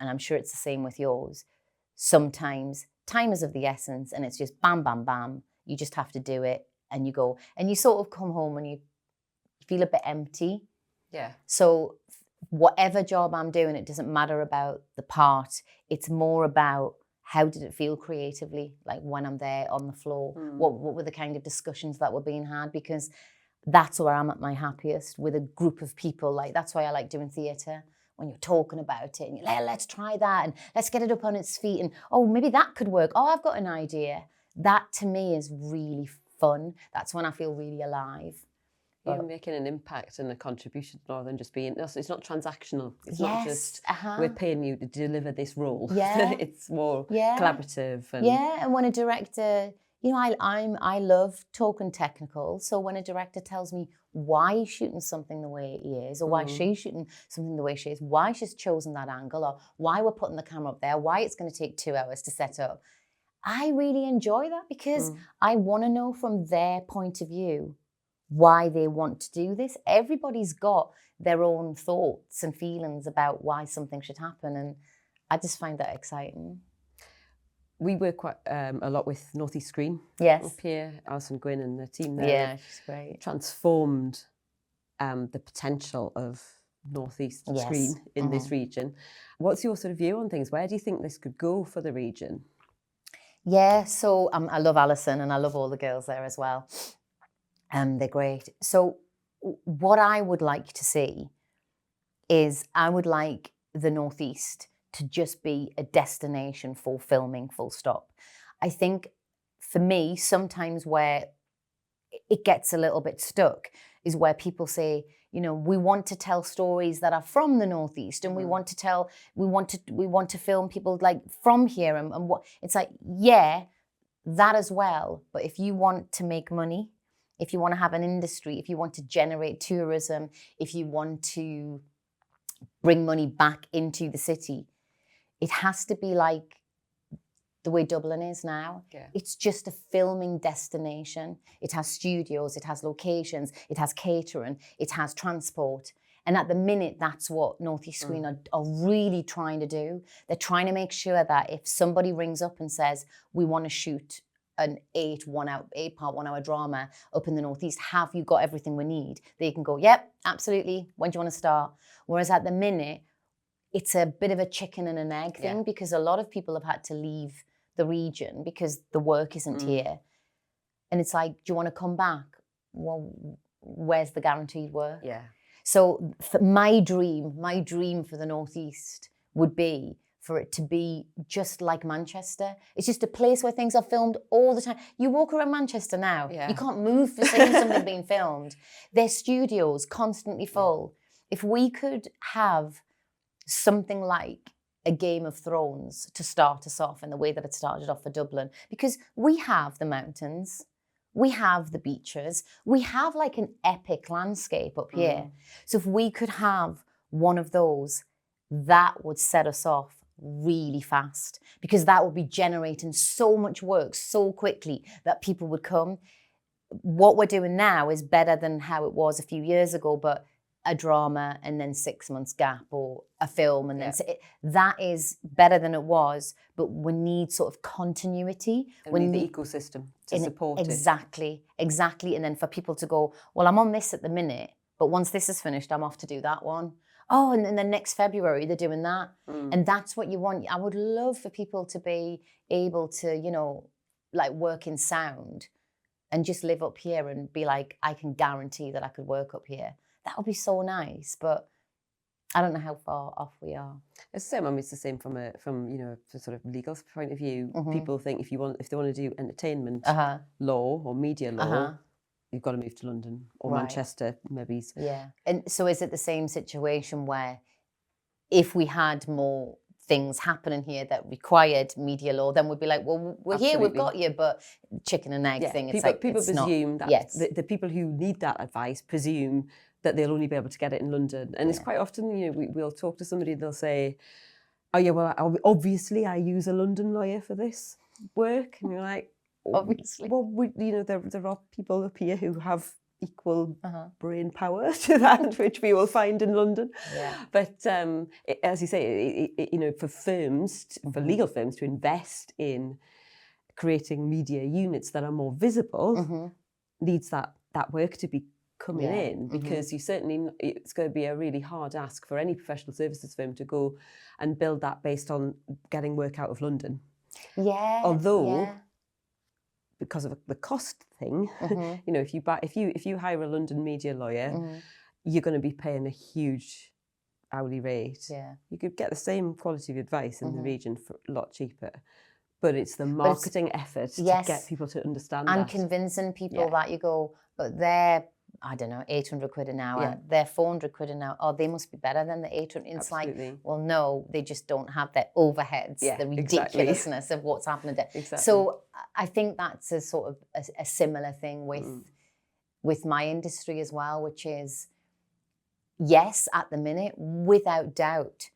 and I'm sure it's the same with yours, sometimes time is of the essence and it's just bam, bam, bam. You just have to do it and you go. And you sort of come home and you feel a bit empty. Yeah. So whatever job I'm doing, it doesn't matter about the part. It's more about how did it feel creatively, like when I'm there on the floor. What were the kind of discussions that were being had? Because that's where I'm at my happiest, with a group of people. Like, that's why I like doing theatre, when you're talking about it and you're like, let's try that and let's get it up on its feet and, oh, maybe that could work. Oh, I've got an idea. That to me is really fun. That's when I feel really alive. You're making an impact and a contribution rather than just being, it's not transactional. It's not just, we're paying you to deliver this role. Yeah. It's more collaborative. And and when a director, I love talking technical. So when a director tells me why he's shooting something the way he is, or why she's shooting something the way she is, why she's chosen that angle, or why we're putting the camera up there, why it's going to take 2 hours to set up, I really enjoy that because I want to know from their point of view why they want to do this. Everybody's got their own thoughts and feelings about why something should happen, and I just find that exciting. We work quite a lot with North East Screen. Yes. Up here, Alison Gwynn and the team there. Yeah, she's great. Transformed the potential of North East Screen in this region. What's your sort of view on things? Where do you think this could go for the region? Yeah, so I love Alison and I love all the girls there as well. They're great. So what I would like to see is I would like the North East to just be a destination for filming, full stop. I think for me, sometimes where it gets a little bit stuck is where people say, we want to tell stories that are from the Northeast, and we want to film people like from here, and what it's like, that as well. But if you want to make money, if you want to have an industry, if you want to generate tourism, if you want to bring money back into the city, it has to be like the way Dublin is now. Yeah. It's just a filming destination. It has studios, it has locations, it has catering, it has transport. And at the minute, that's what North East Screen are really trying to do. They're trying to make sure that if somebody rings up and says, we want to shoot an 8-part 1 hour drama up in the Northeast, have you got everything we need? They can go, yep, absolutely. When do you want to start? Whereas at the minute, it's a bit of a chicken and an egg thing because a lot of people have had to leave the region because the work isn't here. And it's like, do you want to come back? Well, where's the guaranteed work? Yeah. So for my dream for the Northeast would be for it to be just like Manchester. It's just a place where things are filmed all the time. You walk around Manchester now, you can't move for seeing something being filmed. Their studios constantly full. If we could have something like a Game of Thrones to start us off in the way that it started off for Dublin, because we have the mountains, we have the beaches, we have like an epic landscape up here. So if we could have one of those, that would set us off really fast because that would be generating so much work so quickly that people would come. What we're doing now is better than how it was a few years ago, but a drama and then 6 months gap, or a film and then that is better than it was, but we need sort of continuity. And we need the ecosystem to support exactly and then for people to go, well, I'm on this at the minute, but once this is finished I'm off to do that one. Oh, and then next February they're doing that. And that's what you want. I would love for people to be able to, you know, like work in sound and just live up here and be like, I can guarantee that I could work up here. That would be so nice, but I don't know how far off we are. It's the same. I mean, it's the same from you know, a sort of legal point of view. People think if they want to do entertainment law or media law, you've got to move to London or Manchester, maybe. Yeah. And so is it the same situation where if we had more things happening here that required media law, then we'd be like, well, we're here, we've got you, but chicken and egg thing. It's people presume that the people who need that advice presume that they'll only be able to get it in London. And it's quite often, you know, we'll talk to somebody, they'll say, oh yeah, well, obviously I use a London lawyer for this work. And you're like, obviously. Well, you know, there are people up here who have equal brain power to that, which we will find in London. Yeah. But as you say, you know, for firms, for legal firms to invest in creating media units that are more visible, needs that work to be coming in, because you certainly, it's going to be a really hard ask for any professional services firm to go and build that based on getting work out of London. Yeah. Although, because of the cost thing, you know, if you hire a London media lawyer, you're going to be paying a huge hourly rate. Yeah. You could get the same quality of advice in the region for a lot cheaper. But it's the marketing effort to get people to understand and that. convincing people that you go, but they're, I don't know, 800 quid an hour, they're 400 quid an hour, oh, they must be better than the 800. It's like, well, no, they just don't have their overheads, the ridiculousness of what's happening there. So I think that's a sort of a similar thing with my industry as well, which is, yes, at the minute, without doubt,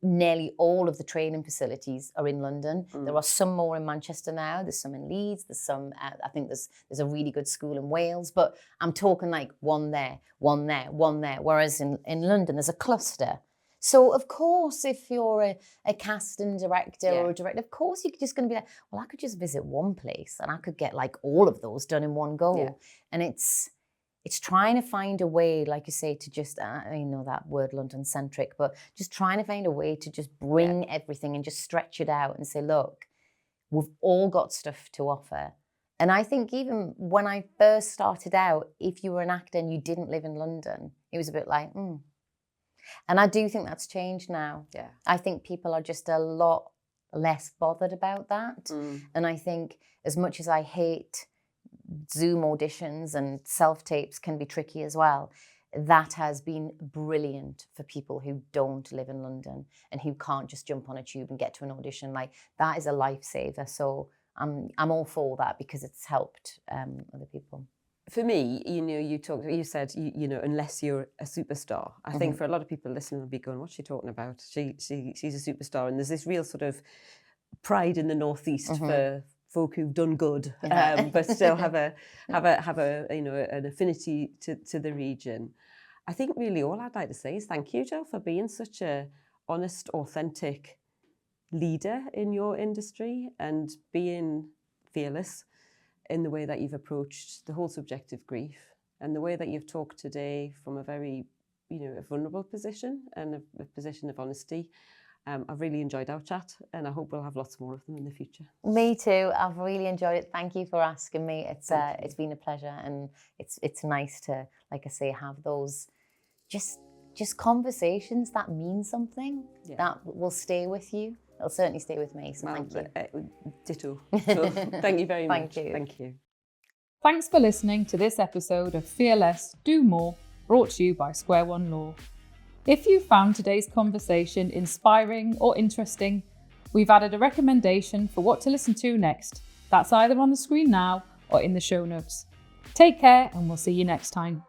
nearly all of the training facilities are in London. There are some more in Manchester now. There's some in Leeds. There's some, I think there's a really good school in Wales. But I'm talking like one there, one there, one there. Whereas in London, there's a cluster. So, of course, if you're a casting director or a director, of course, you're just going to be like, well, I could just visit one place and I could get like all of those done in one go. Yeah. And it's trying to find a way, like you say, to just, I know that word London-centric, but just trying to find a way to just bring everything and just stretch it out and say, look, we've all got stuff to offer. And I think even when I first started out, if you were an actor and you didn't live in London, it was a bit like, And I do think that's changed now. Yeah. I think people are just a lot less bothered about that. And I think as much as I hate Zoom auditions and self-tapes can be tricky as well, that has been brilliant for people who don't live in London and who can't just jump on a tube and get to an audition. Like, that is a lifesaver. So I'm all for that because it's helped other people. For me, you know, you said, you know, unless you're a superstar. I think for a lot of people listening will be going, what's she talking about? She's a superstar. And there's this real sort of pride in the Northeast for folk who've done good, but still have a an affinity to the region. I think really all I'd like to say is thank you, Jill, for being such a honest, authentic leader in your industry and being fearless in the way that you've approached the whole subject of grief and the way that you've talked today from a very, a vulnerable position and a position of honesty. I've really enjoyed our chat and I hope we'll have lots more of them in the future. Me too. I've really enjoyed it. Thank you for asking me. It's been a pleasure, and it's nice to, like I say, have those just conversations that mean something that will stay with you. It'll certainly stay with me. So thank you. Ditto. So, thank you very much. Thank you. Thank you. Thanks for listening to this episode of Fear Less, Do More, brought to you by Square One Law. If you found today's conversation inspiring or interesting, we've added a recommendation for what to listen to next. That's either on the screen now or in the show notes. Take care, and we'll see you next time.